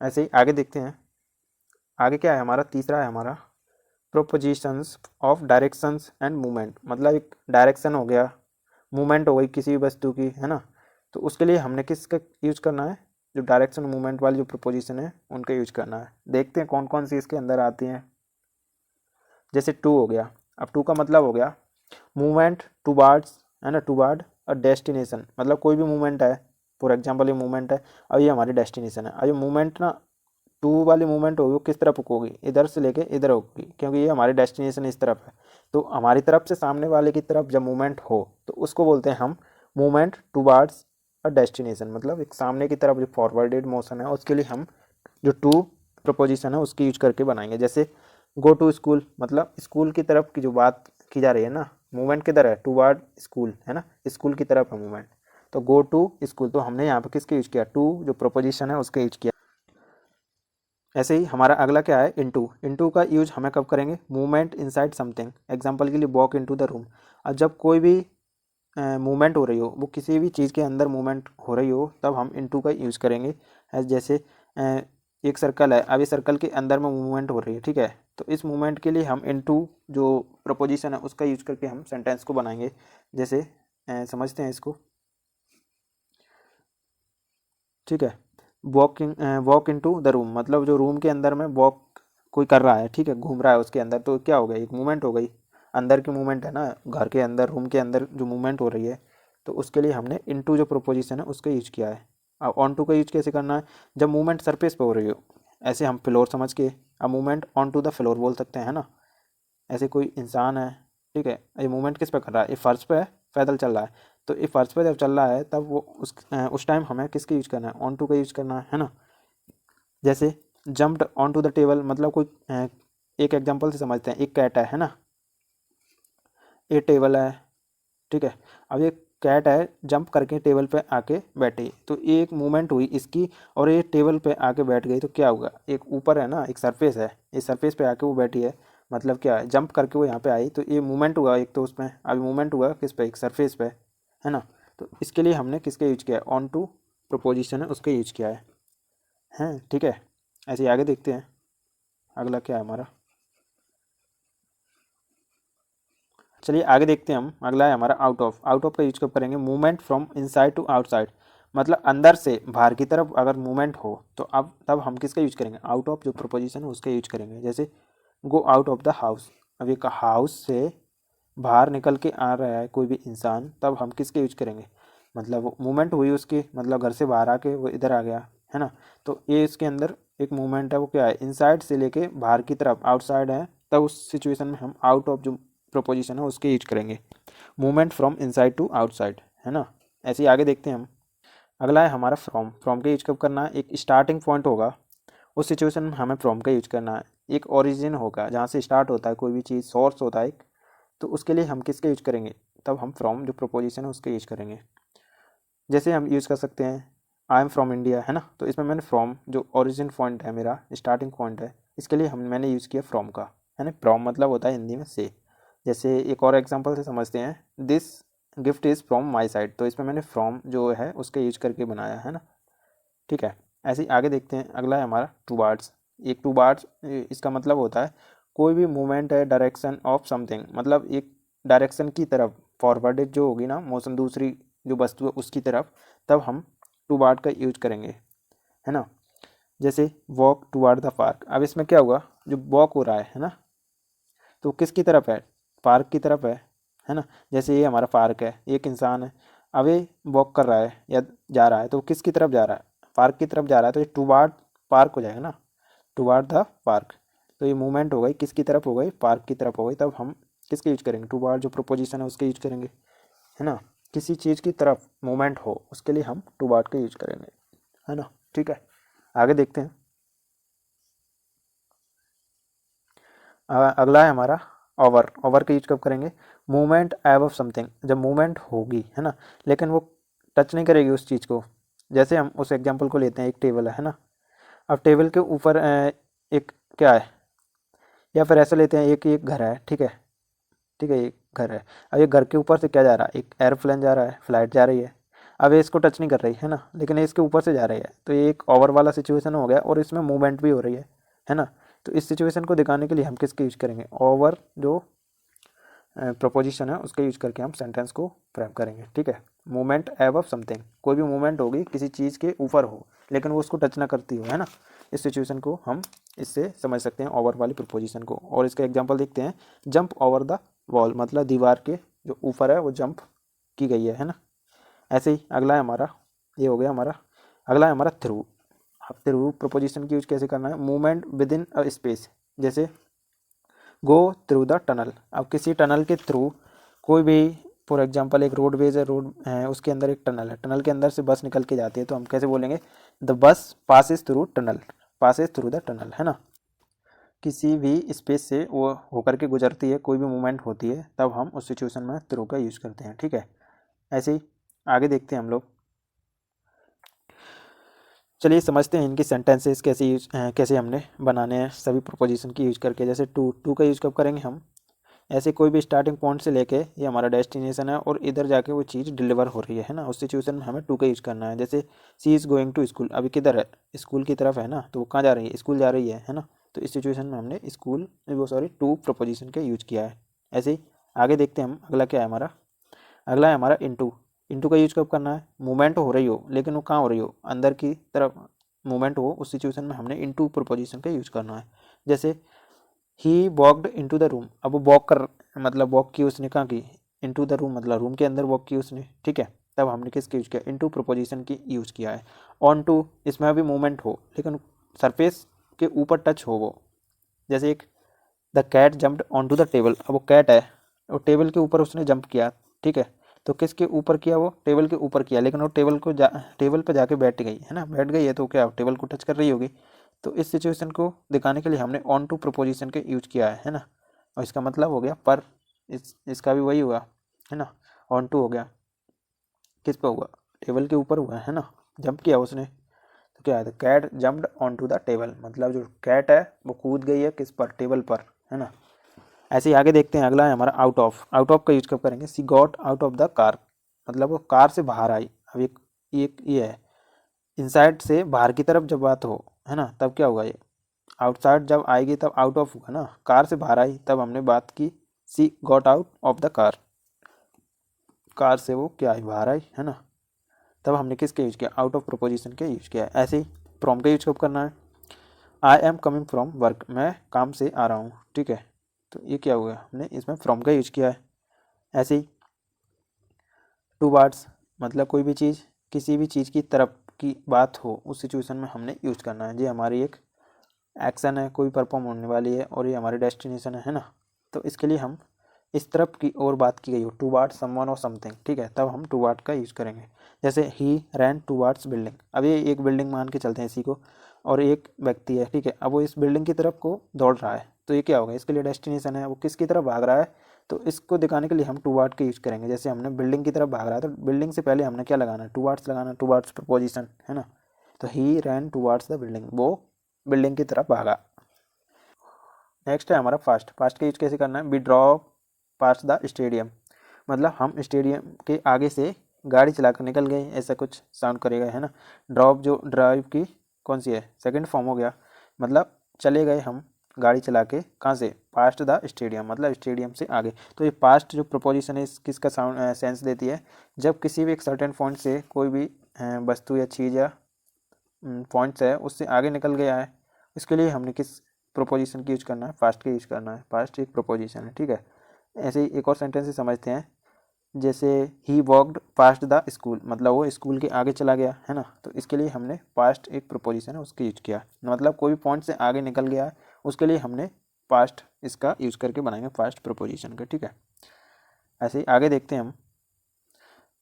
ऐसे ही आगे देखते हैं। आगे क्या है हमारा, तीसरा है हमारा propositions of directions and movement. मतलब एक डायरेक्शन हो गया, मूवमेंट हो गई किसी भी वस्तु की, है ना। तो उसके लिए हमने किसका यूज करना है, जो डायरेक्शन मूवमेंट वाली जो प्रोपोजिशन है उनका यूज करना है। देखते हैं कौन कौन सी इसके अंदर आती हैं। जैसे टू हो गया, अब टू का मतलब हो गया मूवमेंट टूवार्ड्स, है ना, टूवार्ड अ डेस्टिनेशन। मतलब कोई भी मूवमेंट है, फॉर एग्जाम्पल ये मूवमेंट है, अब ये हमारी डेस्टिनेशन है। अब ये मूवमेंट ना, टू वाली मूवमेंट होगी वो किस तरफ होगी, इधर से लेके इधर होगी, क्योंकि ये हमारी डेस्टिनेशन इस तरफ है। तो हमारी तरफ से सामने वाले की तरफ जब मूवमेंट हो तो उसको बोलते हैं हम मूवमेंट टूवार्ड्स अ डेस्टिनेशन। मतलब एक सामने की तरफ जो फॉरवर्डेड मोशन है उसके लिए हम जो टू प्रपोजिशन है उसकी यूज करके बनाएंगे। जैसे गो टू स्कूल, मतलब स्कूल की तरफ की जो बात की जा रही है ना, मूवमेंट किधर है, टूवर्ड स्कूल, है ना, स्कूल की तरफ है मूवमेंट। तो गो टू स्कूल, तो हमने यहाँ पे किसके यूज किया, टू जो प्रोपोजिशन है उसके यूज किया। ऐसे ही हमारा अगला क्या है, इनटू। इनटू का यूज हमें कब करेंगे, मूवमेंट इनसाइड समथिंग। एग्जांपल के लिए वॉक इनटू द रूम। अब जब कोई भी मूवमेंट हो रही हो, वो किसी भी चीज़ के अंदर मूवमेंट हो रही हो, तब हम इनटू का यूज़ करेंगे। जैसे एक सर्कल है, अब इस सर्कल के अंदर में मूवमेंट हो रही है, ठीक है, तो इस मूवमेंट के लिए हम इनटू जो प्रपोजिशन है उसका यूज करके हम सेंटेंस को बनाएंगे। जैसे समझते हैं इसको, ठीक है। वॉक इनटू द रूम, मतलब जो रूम के अंदर में वॉक कोई कर रहा है, ठीक है, घूम रहा है उसके अंदर, तो क्या हो गया, एक मूवमेंट हो गई, अंदर की मूवमेंट है ना, घर के अंदर रूम के अंदर जो मूवमेंट हो रही है, तो उसके लिए हमने इनटू जो प्रोपोजिशन है उसका यूज किया है। अब ऑन टू का यूज कैसे करना है, जब मूवमेंट सरफेस पे हो रही हो, ऐसे हम फ्लोर समझ के अब movement on to the floor बोल सकते हैं, है ना। ऐसे कोई इंसान है, ठीक है, ये मूवमेंट किस पे कर रहा है, ये फर्श पे है, पैदल चल रहा है। तो ये फर्श पे जब चल रहा है तब वो उस टाइम हमें किसका यूज करना है, ऑन टू का यूज करना है ना। जैसे jumped on to the table, मतलब कोई एक एग्जांपल से समझते हैं, एक कैट है ना, ये टेबल है, ठीक है। अब ये कैट है, जंप करके टेबल पे आके बैठी, तो ये एक मूवमेंट हुई इसकी, और ये टेबल पे आके बैठ गई, तो क्या होगा, एक ऊपर है ना, एक सरफेस है, इस सरफेस पे आके वो बैठी है, मतलब क्या है, जंप करके वो यहाँ पे आई, तो ये मूवमेंट हुआ एक, तो उसमें अभी मूवमेंट हुआ किस पे, एक सरफेस पे, है ना। तो इसके लिए हमने किसका यूज किया है, ऑन टू प्रोपोजिशन है उसका यूज किया है, हैं, ठीक है। ऐसे ही आगे देखते हैं, अगला क्या है हमारा, चलिए आगे देखते हैं हम। अगला है हमारा आउट ऑफ। आउट ऑफ का यूज कब करेंगे, movement from inside to outside. मतलब अंदर से बाहर की तरफ अगर मूवमेंट हो तो अब तब हम किसका यूज करेंगे, आउट ऑफ जो प्रोपोजिशन है उसका यूज करेंगे। जैसे go out of the house, अब एक हाउस से बाहर निकल के आ रहा है कोई भी इंसान, तब हम किसके यूज करेंगे, मतलब मूवमेंट हुई उसकी, मतलब घर से बाहर आके वो इधर आ गया, है ना। तो ये इसके अंदर एक मूवमेंट है, वो क्या है, इनसाइड से लेके बाहर की तरफ, आउटसाइड है, तब उस सिचुएशन में हम आउट ऑफ जो प्रोपोजिशन है उसके यूज करेंगे, movement from inside to outside, है ना। ऐसे ही आगे देखते हैं हम। अगला है हमारा फ्रॉम। फ्रॉम का यूज कब करना है, एक स्टार्टिंग पॉइंट होगा, उस सिचुएशन में हमें फ्रॉम का यूज करना है। एक ओरिजिन होगा जहाँ से स्टार्ट होता है कोई भी चीज़, सोर्स होता है एक, तो उसके लिए हम किसका यूज करेंगे, तब हम फ्रॉम जो प्रोपोजिशन है उसका यूज करेंगे। जैसे हम यूज़ कर सकते हैं आई एम फ्रॉम इंडिया, है ना, तो इसमें मैंने फ्रॉम जो ओरिजिन पॉइंट है, मेरा स्टार्टिंग पॉइंट है, इसके लिए हम मैंने यूज़ किया फ्रॉम का, है ना। फ्रॉम मतलब होता है हिंदी में से। जैसे एक और एग्जांपल से समझते हैं, this gift is from my side, तो इसमें मैंने फ्रॉम जो है उसका यूज करके बनाया है ना, ठीक है। ऐसे ही आगे देखते हैं। अगला है हमारा टूवार्ड्स। एक टूवार्ड्स इसका मतलब होता है कोई भी मूवमेंट है डायरेक्शन ऑफ समथिंग, मतलब एक डायरेक्शन की तरफ फॉरवर्डेड जो होगी ना मोशन, दूसरी जो वस्तु है उसकी तरफ, तब हम टूवार्ड का यूज करेंगे, है ना। जैसे वॉक टूवार्ड द पार्क, अब इसमें क्या हुआ, जो वॉक हो रहा है ना, तो किसकी तरफ है, पार्क की तरफ है ना। जैसे ये हमारा पार्क है, एक इंसान है, अब ये वॉक कर रहा है या जा रहा है, तो किसकी तरफ जा रहा है, पार्क की तरफ जा रहा है, तो ये टूवार्ड पार्क हो जाएगा ना, टूवार्ड द पार्क। तो ये मूवमेंट हो गई किसकी तरफ हो गई, पार्क की तरफ हो गई, तब हम किसके यूज करेंगे, टूवार्ड जो प्रोपोजिशन है उसके यूज करेंगे, है ना। किसी चीज़ की तरफ मूवमेंट हो उसके लिए हम टूवार्ड का यूज करेंगे, है ना, ठीक है। आगे देखते हैं। अगला है हमारा ओवर। ओवर का यूज कब करेंगे, मूवमेंट एबव समथिंग, जब मूवमेंट होगी, है ना, लेकिन वो टच नहीं करेगी उस चीज़ को। जैसे हम उस एग्जांपल को लेते हैं, एक टेबल है ना, अब टेबल के ऊपर एक क्या है, या फिर ऐसा लेते हैं, एक एक घर है, ठीक है, ठीक है, ये घर है। अब ये घर के ऊपर से क्या जा रहा है, एक एरोप्लेन जा रहा है, फ्लाइट जा रही है। अब ये इसको टच नहीं कर रही है ना, लेकिन ये इसके ऊपर से जा रही है, तो ये एक ओवर वाला सिचुएशन हो गया और इसमें मूवमेंट भी हो रही है ना। तो इस सिचुएशन को दिखाने के लिए हम किसके यूज करेंगे, ओवर जो प्रोपोजिशन है उसका यूज करके हम सेंटेंस को फ्रेम करेंगे। ठीक है, मूवमेंट एबव समथिंग, कोई भी मूवमेंट होगी किसी चीज़ के ऊपर हो लेकिन वो उसको टच ना करती हो, है ना। इस सिचुएशन को हम इससे समझ सकते हैं ओवर वाली प्रोपोजिशन को। और इसका एग्जांपल देखते हैं, जंप ओवर द वॉल, मतलब दीवार के जो ऊपर है वो जंप की गई है ना। ऐसे ही अगला है हमारा, ये हो गया हमारा, अगला है हमारा थ्रू। अब थ्रू प्रोपोजिशन की यूज कैसे करना है, movement with in a space, जैसे गो थ्रू द टनल। अब किसी टनल के थ्रू कोई भी, फॉर एग्जांपल एक रोडवेज है, रोड है उसके अंदर एक टनल है, टनल के अंदर से बस निकल के जाती है, तो हम कैसे बोलेंगे, the bus passes through tunnel, passes through the tunnel, है ना। किसी भी स्पेस से वो होकर के गुजरती है, कोई भी मूवमेंट होती है, तब हम उस सिचुएशन में थ्रू का यूज़ करते हैं। ठीक है, ऐसे ही आगे देखते हैं हम लोग। चलिए समझते हैं इनकी सेंटेंसेस कैसे कैसे हमने बनाने हैं सभी प्रोपोजिशन की यूज करके। जैसे टू का यूज कब करेंगे हम, ऐसे कोई भी स्टार्टिंग पॉइंट से लेके ये हमारा डेस्टिनेशन है और इधर जाके वो चीज़ डिलीवर हो रही है ना, उस सिचुएशन में हमें टू का यूज करना है। जैसे सी इज़ गोइंग टू स्कूल, अभी किधर है, स्कूल की तरफ है ना, तो वो कहाँ जा रही है, स्कूल जा रही है ना। तो इस सिचुएशन में हमने स्कूल वो सॉरी टू प्रोपोजिशन का यूज किया है। ऐसे ही आगे देखते हैं हम, अगला क्या है हमारा, अगला है हमारा इनटू। इनटू का यूज कब करना है, मूवमेंट हो रही हो लेकिन वो कहाँ हो रही हो, अंदर की तरफ मूवमेंट हो, उस सिचुएशन में हमने इनटू प्रोपोजिशन का यूज करना है। जैसे he walked into the room, अब वो वॉक कर, मतलब वॉक की उसने कहाँ की, इनटू द रूम मतलब रूम के अंदर वॉक की उसने। ठीक है, तब हमने किसकी यूज किया, इनटू प्रोपोजिशन की यूज किया है। ऑन टू, इसमें अभी मूवमेंट हो लेकिन सरफेस के ऊपर टच हो वो, जैसे एक the cat jumped on to the table, अब वो कैट है, वो टेबल के ऊपर उसने जंप किया। ठीक है, तो किसके ऊपर किया, वो टेबल के ऊपर किया, लेकिन वो टेबल पर जाके बैठ गई है ना, बैठ गई है तो क्या टेबल को टच कर रही होगी। तो इस सिचुएशन को दिखाने के लिए हमने ऑन टू प्रोपोजिशन के यूज किया है ना। और इसका मतलब हो गया पर, इसका भी वही हुआ है ना, ऑन टू हो गया, किस पे हुआ, टेबल के ऊपर हुआ है ना, जंप किया उसने। तो क्या है, the cat jumped on to the table, मतलब जो कैट है वो कूद गई है किस पर, टेबल पर, है ना। ऐसे ही आगे देखते हैं, अगला है हमारा आउट ऑफ। आउट ऑफ का यूज कब करेंगे, she got out of the car, मतलब वो कार से बाहर आई। अब एक ये है, इनसाइड से बाहर की तरफ जब बात हो, है ना, तब क्या होगा, ये आउटसाइड जब आएगी तब आउट ऑफ होगा ना, कार से बाहर आई तब हमने बात की she got out of the car, car से वो क्या आई, बाहर आई, है ना। तब हमने किसके यूज किया, आउट ऑफ प्रोपोजिशन के यूज किया। ऐसे ही फ्रॉम का यूज कब करना है, I am coming from work, मैं काम से आ रहा हूँ। ठीक है, तो ये क्या हुआ, हमने इसमें फ्रॉम का यूज किया है। ऐसे ही टू वर्ड्स, मतलब कोई भी चीज़, किसी भी चीज़ की तरफ की बात हो उस सिचुएशन में हमने यूज करना है। ये हमारी एक एक्शन है, कोई परफॉर्म होने वाली है और ये हमारी डेस्टिनेशन है ना। तो इसके लिए हम इस तरफ की और बात की गई हो, टू वर्ड्स समवन और समथिंग। ठीक है, तब हम टू वर्ड का यूज़ करेंगे। जैसे ही रैन टू वर्ड्स बिल्डिंग, अब ये एक बिल्डिंग मान के चलते हैं इसी को, और एक व्यक्ति है, ठीक है, अब वो इस बिल्डिंग की तरफ को दौड़ रहा है, तो ये क्या होगा, इसके लिए डेस्टिनेशन है, वो किसकी तरफ भाग रहा है, तो इसको दिखाने के लिए हम टू वर्ड का यूज करेंगे। जैसे हमने बिल्डिंग की तरफ भाग रहा है, तो बिल्डिंग से पहले हमने क्या लगाना है, टू वर्ड्स लगाना, टू वर्ड्स प्रपोजिशन, है ना। तो he ran towards the building, वो बिल्डिंग की तरफ भागा। नेक्स्ट है हमारा फास्ट। फास्ट का यूज कैसे करना है, we draw past the stadium, मतलब हम स्टेडियम के आगे से गाड़ी चलाकर निकल गए, ऐसा कुछ साउंड करेगा, है ना। ड्रॉप जो ड्राइव की कौन सी है, सेकंड फॉर्म हो गया, मतलब चले गए हम गाड़ी चला के, कहाँ से, पास्ट द स्टेडियम, मतलब स्टेडियम से आगे। तो ये पास्ट जो प्रपोजिशन है किसका साउंड सेंस देती है, जब किसी भी एक सर्टेन पॉइंट से कोई भी वस्तु या चीज़ या पॉइंट्स है उससे आगे निकल गया है, इसके लिए हमने किस प्रोपोजिशन की यूज करना है, फास्ट का यूज करना है। फास्ट एक प्रोपोजिशन है। ठीक है, ऐसे ही एक और सेंटेंस से समझते हैं। जैसे he walked past the school, मतलब वो स्कूल के आगे चला गया, है ना। तो इसके लिए हमने पास्ट एक प्रोपोजिशन है उसका यूज किया, मतलब कोई भी पॉइंट से आगे निकल गया है, उसके लिए हमने पास्ट इसका यूज करके बनाएंगे फास्ट प्रोपोजिशन का। ठीक है, ऐसे ही आगे देखते हैं हम।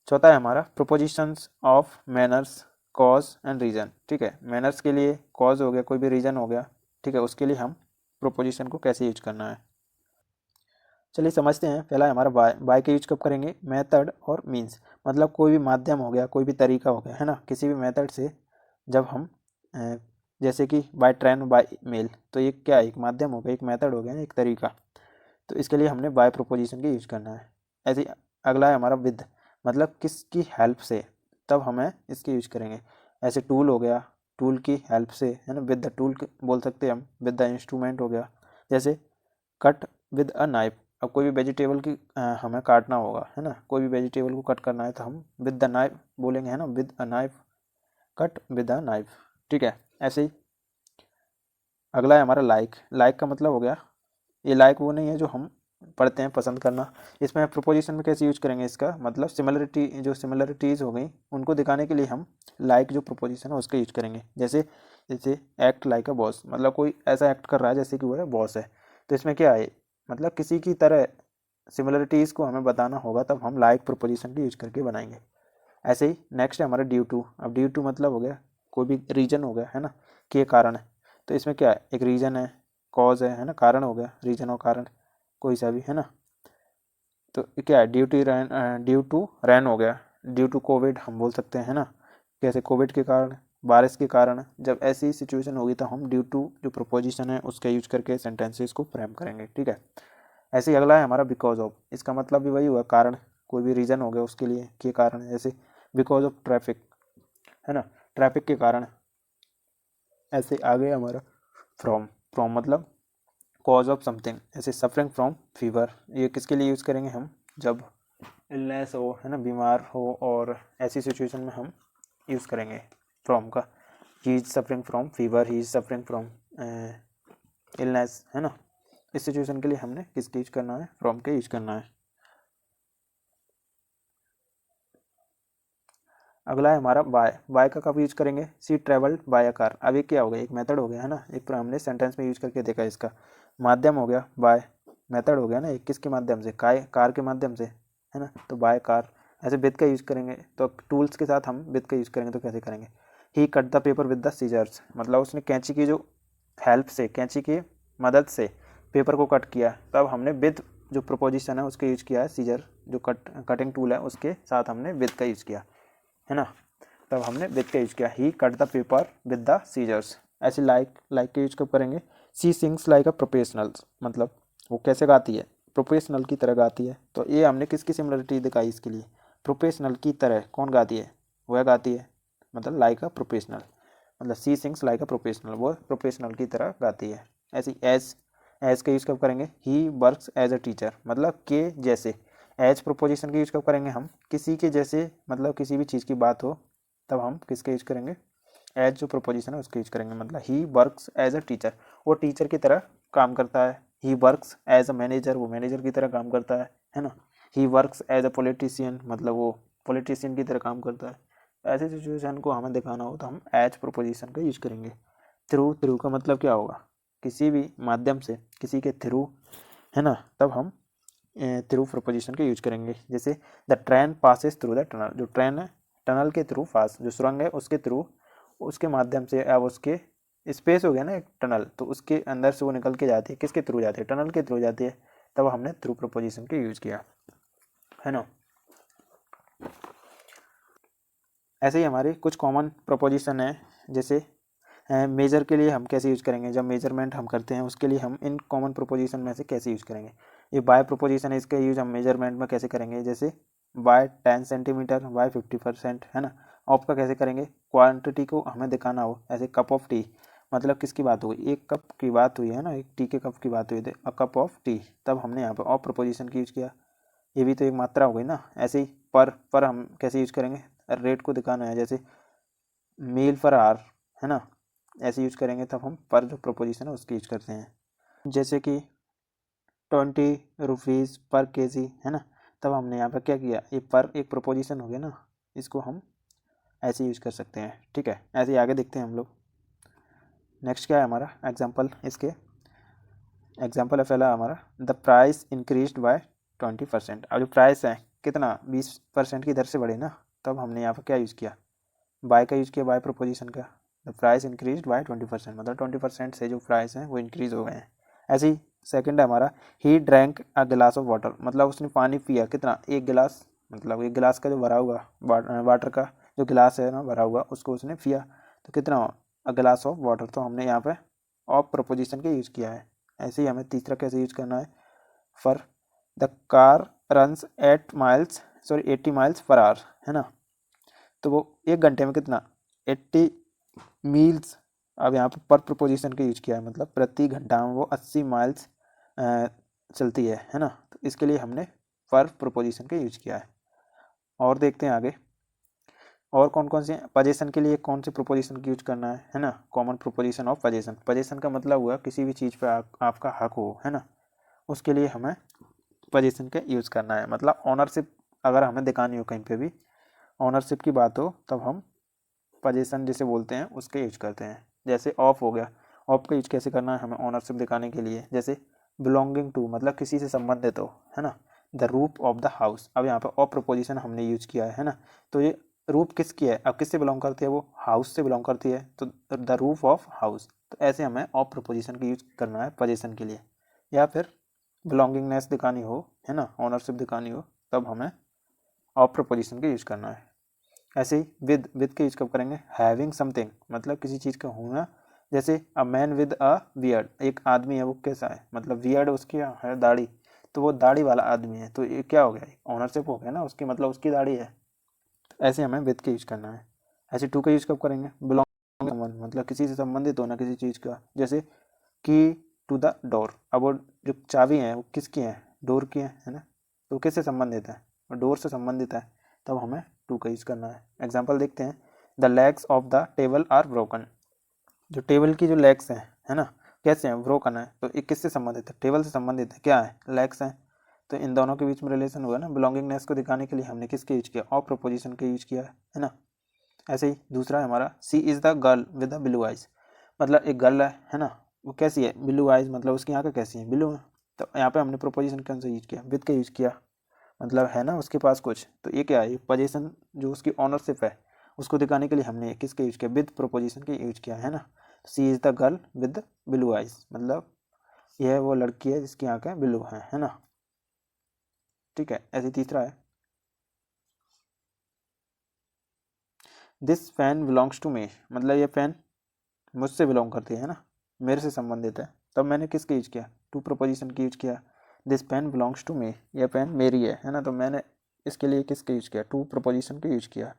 चौथा है हमारा propositions of manners, cause and reason. ठीक है, मैनर्स के लिए कॉज हो गया, कोई भी रीज़न हो गया। ठीक है, उसके लिए हम प्रोपोजिशन को कैसे यूज करना है, चलिए समझते हैं। पहला है हमारा बाय। बाय का यूज कब करेंगे, मेथड और मीन्स, मतलब कोई भी माध्यम हो गया, कोई भी तरीका हो गया, है ना। किसी भी मेथड से जब हम जैसे कि बाय ट्रेन बाय मेल, तो ये क्या है, एक माध्यम हो गया, एक मेथड हो गया, एक तरीका। तो इसके लिए हमने बाय प्रोपोजिशन का यूज करना है। ऐसे ही अगला है हमारा विद, मतलब किसकी हेल्प से, तब हमें इसके यूज करेंगे। ऐसे टूल हो गया, टूल की हेल्प से, है ना, विद द टूल बोल सकते हैं हम। विद द इंस्ट्रूमेंट हो गया, जैसे कट विद अ नाइफ। अब कोई भी वेजिटेबल की हमें काटना होगा, है ना, कोई भी वेजिटेबल को कट करना है तो हम विद द नाइफ बोलेंगे, है ना, with a knife, cut with a knife, ठीक है। ऐसे ही अगला है हमारा लाइक। लाइक का मतलब हो गया, ये लाइक वो नहीं है जो हम पढ़ते हैं पसंद करना। इसमें प्रोपोजिशन में कैसे यूज करेंगे इसका मतलब सिमिलरिटी, जो सिमिलरिटीज़ हो गई उनको दिखाने के लिए हम लाइक जो प्रोपोजिशन है उसका यूज करेंगे। जैसे जैसे एक्ट लाइक अ बॉस, मतलब कोई ऐसा एक्ट कर रहा है जैसे कि वो है बॉस है। तो इसमें क्या है, मतलब किसी की तरह सिमिलरिटीज़ को हमें बताना होगा, तब हम लाइक प्रोपोजिशन का यूज करके बनाएंगे। ऐसे ही नेक्स्ट है हमारा ड्यू टू। अब ड्यू टू मतलब हो गया कोई भी रीजन हो गया, है ना, के कारण है। तो इसमें क्या है, एक रीजन है, कॉज है ना, कारण हो गया, रीजन और कारण कोई सा भी, है ना। तो क्या है, ड्यू टू रैन हो गया, ड्यू टू कोविड हम बोल सकते हैं, है ना, कैसे कोविड के कारण, बारिश के कारण। जब ऐसी सिचुएशन होगी तो हम ड्यू टू जो प्रोपोजिशन है उसका यूज करके सेंटेंसेस को फ्रेम करेंगे, ठीक है। ऐसे ही अगला है हमारा बिकॉज ऑफ। इसका मतलब भी वही हुआ, कारण, कोई भी रीजन हो गया उसके लिए के कारण, जैसे बिकॉज ऑफ ट्रैफिक, है ना, ट्रैफिक के कारण। ऐसे आगे हमारा फ्रॉम। फ्रॉम मतलब कॉज ऑफ समथिंग, ऐसे सफरिंग फ्रॉम फीवर, ये किसके लिए यूज़ करेंगे हम, जब इलनेस हो, है ना, बीमार हो, और ऐसी सिचुएशन में हम यूज़ करेंगे फ्रॉम का। He is suffering from fever, he is suffering from illness, है ना। इस सिचुएशन के लिए हमने किसके यूज करना है, फ्रॉम के यूज करना है। अगला है हमारा बाय। बाय का कब यूज करेंगे, सी ट्रेवल्ड बाय अ कार। अब ये क्या हो गया, एक मेथड हो गया, है ना, एक हमने सेंटेंस में यूज करके देखा इसका। माध्यम हो गया बाय, मेथड हो गया ना, एक किसके माध्यम से, कार के माध्यम से, है ना, तो बाय कार। ऐसे विद का यूज करेंगे तो टूल्स के साथ हम विद का यूज करेंगे तो कैसे करेंगे, he cut the paper with the scissors, मतलब उसने कैंची की जो हेल्प से, कैंची की मदद से पेपर को कट किया, तब हमने विद जो प्रोपोजिशन है उसका यूज किया है, सीजर जो कटिंग टूल है उसके साथ हमने विद का यूज किया, है ना। तब हमने विद का यूज किया, he cut the paper with the scissors. ऐसे लाइक, लाइक का यूज कब करेंगे, she sings like a professional, मतलब वो कैसे गाती है, प्रोफेशनल की तरह गाती है। तो ये हमने किसकी सिमिलरिटी दिखाई इसके लिए, प्रोफेशनल की तरह, कौन गाती है, वह गाती है, मतलब लाइक अ प्रोफेशनल, मतलब सी सिंग्स लाइक अ प्रोफेशनल, वो प्रोफेशनल की तरह गाती है। ऐसे एज का यूज कब करेंगे, he works as a teacher, मतलब के जैसे। एज प्रोपोजिशन का यूज कब करेंगे हम, किसी के जैसे, मतलब किसी भी चीज़ की बात हो तब हम किसका यूज करेंगे, एज जो प्रोपोजिशन है उसका यूज करेंगे। मतलब he works as a teacher, वो टीचर की तरह काम करता है। He works as a manager, वो मैनेजर की तरह काम करता है ना। He works as a politician, मतलब वो पॉलिटिशियन की तरह काम करता है। ऐसे सिचुएशन को हमें दिखाना हो तो हम एज प्रोपोजिशन का यूज करेंगे। थ्रू, थ्रू का मतलब क्या होगा, किसी भी माध्यम से, किसी के थ्रू, है ना, तब हम थ्रू प्रोपोजिशन का यूज करेंगे। जैसे the train passes through the tunnel, जो ट्रेन है टनल के थ्रू, पास जो सुरंग है उसके थ्रू, उसके माध्यम से, अब उसके स्पेस हो गया ना एक टनल, तो उसके अंदर से वो निकल के जाती है, किसके थ्रू जाती है, टनल के थ्रू जाती है। तब हमने थ्रू प्रोपोजिशन का यूज किया, है ना। ऐसे ही हमारे कुछ कॉमन प्रोपोजिशन है, जैसे मेजर के लिए हम कैसे यूज करेंगे, जब मेजरमेंट हम करते हैं उसके लिए हम इन कॉमन प्रोपोजिशन में से कैसे यूज करेंगे। ये बाय प्रोपोजिशन है, इसका यूज हम मेजरमेंट में कैसे करेंगे, जैसे बाय 10 सेंटीमीटर, बाय 50%, है ना। ऑफ का कैसे करेंगे, क्वांटिटी को हमें दिखाना हो, ऐसे कप ऑफ टी, मतलब किसकी बात हुई, एक कप की बात हुई, है ना, एक टी के कप की बात हुई थी, अ कप ऑफ टी, तब हमने यहाँ पर ऑफ प्रोपोजिशन की यूज किया। ये भी तो एक मात्रा हो गई ना। ऐसे ही पर हम कैसे यूज करेंगे, रेट को दिखाना है, जैसे मील पर आवर, है ना, ऐसे यूज करेंगे तब हम पर जो प्रोपोजिशन है उसकी यूज करते हैं। जैसे कि 20 रुपीज़ पर केजी, है ना, तब हमने यहाँ पर क्या किया, ये पर एक प्रोपोजिशन हो गया ना, इसको हम ऐसे यूज कर सकते हैं, ठीक है। ऐसे ही आगे देखते हैं हम लोग। नेक्स्ट क्या है हमारा एग्जाम्पल, इसके एग्जाम्पल है पहला हमारा, द प्राइस इंक्रीज बाय 20%। अब जो प्राइस है कितना, 20% की दर से बढ़े ना, तब हमने यहाँ पर क्या यूज़ किया, बाय का यूज़ किया, बाय प्रोपोजिशन का। द प्राइस इंक्रीज बाय 20%, मतलब 20% से जो प्राइस है वो इंक्रीज हो गए हैं। ऐसे ही सेकंड है हमारा, ही ड्रैंक अ गिलास ऑफ वाटर, मतलब उसने पानी पिया कितना, एक गिलास, मतलब एक गिलास का जो भरा हुआ वाटर का जो गिलास है ना भरा हुआ, उसको उसने पिया, तो कितना, अ गिलास ऑफ वाटर। तो हमने यहाँ पे ऑफ प्रोपोजिशन का यूज़ किया है। ऐसे ही हमें तीसरा कैसे यूज करना है, for the car runs 80 miles per hour, है ना। तो वो 1 घंटे में कितना 80 मील्स। अब यहाँ पर प्रोपोजिशन का यूज किया है, मतलब प्रति घंटा में वो 80 माइल्स चलती है ना। तो इसके लिए हमने पर प्रोपोजिशन का यूज किया है। और देखते हैं आगे और कौन कौन से पजेशन के लिए कौन से प्रोपोजिशन का यूज करना है ना। Common proposition of possession. Possession का मतलब हुआ किसी भी चीज़ पे आपका हक हो, है ना, उसके लिए हमें पजेशन का यूज करना है। मतलब ऑनरशिप अगर हमें दिखानी हो, कहीं पे भी ऑनरशिप की बात हो, तब हम पजेशन जिसे बोलते हैं उसका यूज करते हैं। जैसे ऑफ हो गया, ऑफ का यूज कैसे करना है हमें ऑनरशिप दिखाने के लिए। जैसे बिलोंगिंग टू, मतलब किसी से संबंधित हो, है ना। The roof of the house, अब यहाँ पर ऑफ प्रोपोजिशन हमने यूज किया है ना। तो ये रूफ किसकी है, अब किससे बिलोंग करती है, वो हाउस से बिलोंग करती है, तो द रूफ ऑफ हाउस। तो ऐसे हमें ऑफ प्रोपोजिशन का यूज करना है पजेशन के लिए। या फिर बिलोंगिंगनेस दिखानी हो, है ना, ऑनरशिप दिखानी हो, तब हमें ऑफ प्रोपोजिशन का यूज करना है। ऐसे ही विद के यूज कब करेंगे, हैविंग समथिंग, मतलब किसी चीज़ का होना। जैसे a man with a beard, एक आदमी है, वो कैसा है, मतलब बियर्ड उसकी है दाढ़ी, तो वो दाढ़ी वाला आदमी है, तो ये क्या हो गया, ऑनरशिप हो गया ना उसकी, मतलब उसकी दाढ़ी है। तो ऐसे हमें विद के यूज करना है। ऐसे टू का यूज कब करेंगे, बिलोंग, मतलब किसी से संबंधित होना किसी चीज़ का। जैसे की टू द डोर, अब वो जो चाबी है वो किसकी है, डोर की है ना। तो किससे संबंधित है, डोर से संबंधित है, तब हमें टू का यूज करना है। एग्जाम्पल देखते हैं, the legs of the table are broken, जो टेबल की जो लेग्स हैं, है ना, कैसे हैं, ब्रोकन है। तो ये किससे संबंधित है, टेबल से संबंधित है, क्या है, लेग्स हैं। तो इन दोनों के बीच में रिलेशन हुआ ना। बिलोंगिंगनेस को दिखाने के लिए हमने किसके यूज किया, ऑफ प्रोपोजिशन के यूज किया है ना। ऐसे ही दूसरा है हमारा, she is the girl with the blue eyes, मतलब एक गर्ल है ना, वो कैसी है, ब्लू आइज, मतलब उसकी आंखें कैसी हैं, ब्लू है। तो यहाँ पे हमने प्रोपोजिशन कौन सा यूज किया, विद का यूज किया, मतलब है ना उसके पास कुछ। तो ये क्या है, पोजीशन जो उसकी ऑनरशिप है उसको दिखाने के लिए हमने किसका यूज किया, विद प्रोपोजिशन का यूज किया है ना। She is the girl with blue eyes, मतलब यह वो लड़की है जिसकी आंखें ब्लू हैं, है ना। ठीक है। ऐसे तीसरा है, this fan belongs to me, मतलब ये फैन मुझसे बिलोंग करती है ना, मेरे से संबंधित है। तब मैंने किसका यूज किया, टू प्रोपोजिशन की यूज किया। This pen belongs to me, यह पेन मेरी है ना। तो मैंने इसके लिए किसका यूज किया, टू प्रोपोजिशन का यूज किया।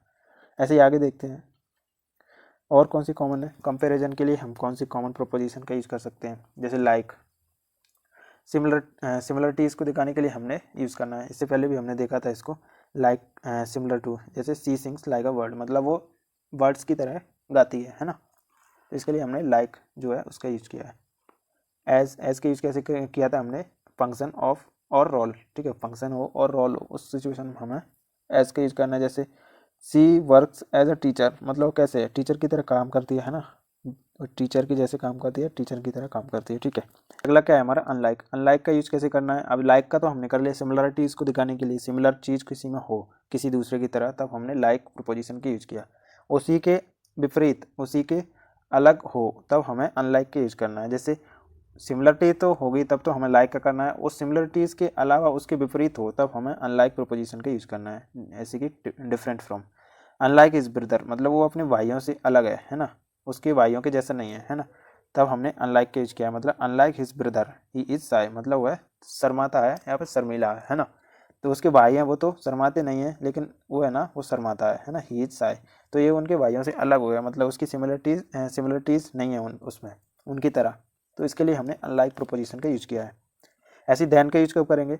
ऐसे ही आगे देखते हैं और कौन सी कॉमन है। कंपैरिजन के लिए हम कौन सी कॉमन प्रोपोजिशन का यूज कर सकते हैं, जैसे लाइक। सिमिलरिटीज़ को दिखाने के लिए हमने यूज़ करना है। इससे पहले भी हमने देखा था इसको, लाइक सिमिलर टू, जैसे सी सिंग्स लाइक अ वर्ड, मतलब वो वर्ड्स की तरह गाती है ना। तो इसके लिए हमने लाइक जो है उसका यूज किया है। एज का यूज कैसे किया था हमने, फंक्शन ऑफ और रोल, ठीक है, फंक्शन हो और रोल हो, उस सिचुएशन में हमें एज का यूज करना है। जैसे सी वर्क्स एज अ टीचर, मतलब कैसे है, टीचर की तरह काम करती है ना, टीचर की जैसे काम करती है, टीचर की तरह काम करती है। ठीक है। अगला क्या है हमारा, अनलाइक। अनलाइक का यूज कैसे करना है, अब लाइक का तो हमने कर लिया, सिमिलरिटीज़ को दिखाने के लिए, सिमिलर चीज़ किसी में हो किसी दूसरे की तरह, तब हमने लाइक प्रोपोजिशन का यूज किया। उसी के विपरीत, उसी के अलग हो, तब हमें अनलाइक का यूज करना है। जैसे सिमिलरिटी तो होगी तब तो हमें लाइक का करना है, उस सिमिलरिटीज़ के अलावा उसके विपरीत हो तब हमें अनलाइक प्रोपोजिशन का यूज करना है। ऐसे कि different from, unlike is brother, मतलब वो अपने भाइयों से अलग है ना, उसके भाइयों के जैसा नहीं है ना। तब हमने अनलाइक का यूज किया, मतलब unlike his brother he is Sai, मतलब वह शर्माता है, यहाँ पर शर्मीला है ना। तो उसके भाई हैं वो तो शर्माते नहीं है, लेकिन वो है ना वो शर्माता है ना, ही इज साई। तो ये उनके भाइयों से अलग हो गया, मतलब उसकी सिमिलरिटीज़ नहीं है उसमें उनकी तरह। तो इसके लिए हमने अनलाइक प्रोपोजिशन का यूज किया है। ऐसे देन का यूज कब करेंगे,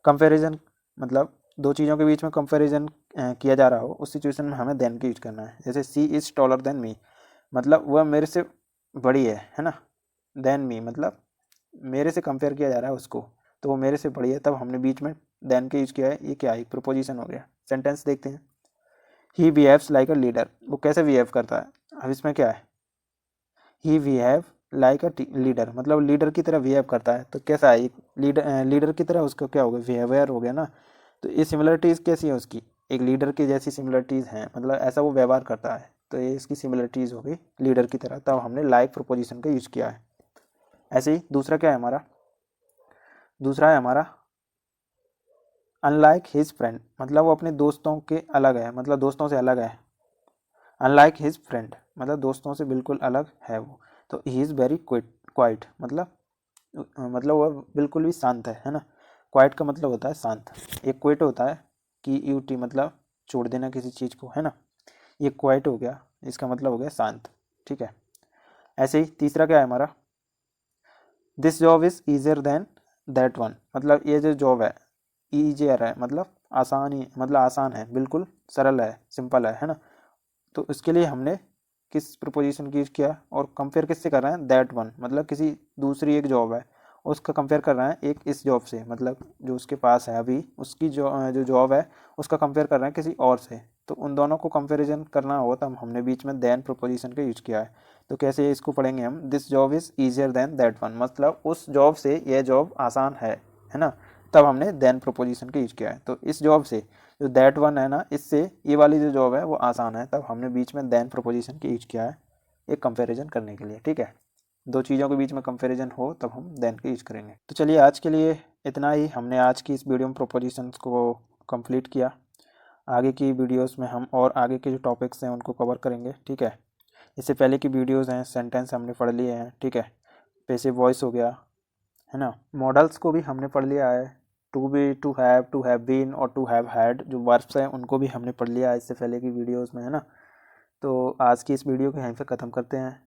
कंपैरिजन, मतलब दो चीज़ों के बीच में कंपैरिजन किया जा रहा हो, उस सिचुएशन में हमें देन का यूज करना है। जैसे सी इज़ टॉलर देन मी, मतलब वह मेरे से बड़ी है ना। देन मी मतलब मेरे से कंपेयर किया जा रहा है उसको, तो वो मेरे से बड़ी है, तब हमने बीच में देन का यूज किया है। ये क्या है, प्रोपोजिशन हो गया। सेंटेंस देखते हैं, he behaves like a leader, वो कैसे बिहेव करता है। अब इसमें क्या है, ही बिहेव लाइक अ लीडर, मतलब लीडर की तरह बिहेव करता है। तो कैसा है, लीडर की तरह उसका क्या हो गया, बिहेवियर हो गया ना। तो ये सिमिलरिटीज़ कैसी है उसकी, एक लीडर की जैसी सिमिलरिटीज़ हैं, मतलब ऐसा वो व्यवहार करता है, तो ये इसकी सिमिलरिटीज़ हो गई लीडर की तरह, तब हमने लाइक प्रोपोजिशन का यूज किया है। ऐसे ही दूसरा क्या है हमारा, दूसरा है हमारा अनलाइक हिज फ्रेंड, मतलब वो अपने दोस्तों के अलग है, मतलब दोस्तों से अलग है। अनलाइक हिज फ्रेंड मतलब दोस्तों से बिल्कुल अलग है वो। तो ही इज़ वेरी क्वाइट, मतलब वह बिल्कुल भी शांत है ना। क्वाइट का मतलब होता है शांत। एक क्विट होता है कि यूटी मतलब छोड़ देना किसी चीज़ को, है ना। ये क्वाइट हो गया, इसका मतलब हो गया शांत, ठीक है। ऐसे ही तीसरा क्या है हमारा, this job is easier than that one, मतलब ये जो जॉब है ईजियर है, मतलब आसान ही, मतलब आसान है, बिल्कुल सरल है, सिंपल है ना। तो इसके लिए हमने किस प्रोपोजिशन की यूज़ किया, और कंपेयर किससे कर रहे हैं, दैट वन, मतलब किसी दूसरी एक जॉब है उसका कंपेयर कर रहे हैं एक इस जॉब से, मतलब जो उसके पास है अभी उसकी जो जॉब है उसका कंपेयर कर रहे हैं किसी और से। तो उन दोनों को कंपेरिजन करना हो तो हमने बीच में देन प्रोपोजिशन का यूज किया है। तो कैसे इसको पढ़ेंगे हम, this job is easier than that one, मतलब उस जॉब से यह जॉब आसान है ना। तब हमने देन प्रोपोजिशन का यूज किया है। तो इस जॉब से जो दैट वन है ना, इससे ये वाली जो जॉब है वो आसान है, तब हमने बीच में देन प्रोपोजिशन का यूज किया है एक कंपैरिजन करने के लिए, ठीक है। दो चीज़ों के बीच में कंपैरिजन हो तब हम देन का यूज करेंगे। तो चलिए आज के लिए इतना ही, हमने आज की इस वीडियो में प्रोपोजिशंस को कंप्लीट किया। आगे की वीडियोस में हम और आगे के जो टॉपिक्स हैं उनको कवर करेंगे, ठीक है। इससे पहले की वीडियोस हैं सेंटेंस हमने पढ़ लिए हैं, ठीक है। पैसिव वॉइस हो गया, है ना। मॉडल्स को भी हमने पढ़ लिया है, to be, to have been और टू हैव हैड, जो वर्ब्स हैं उनको भी हमने पढ़ लिया है इससे पहले की वीडियोस में, है ना। तो आज की इस वीडियो को यहीं पे ख़त्म करते हैं।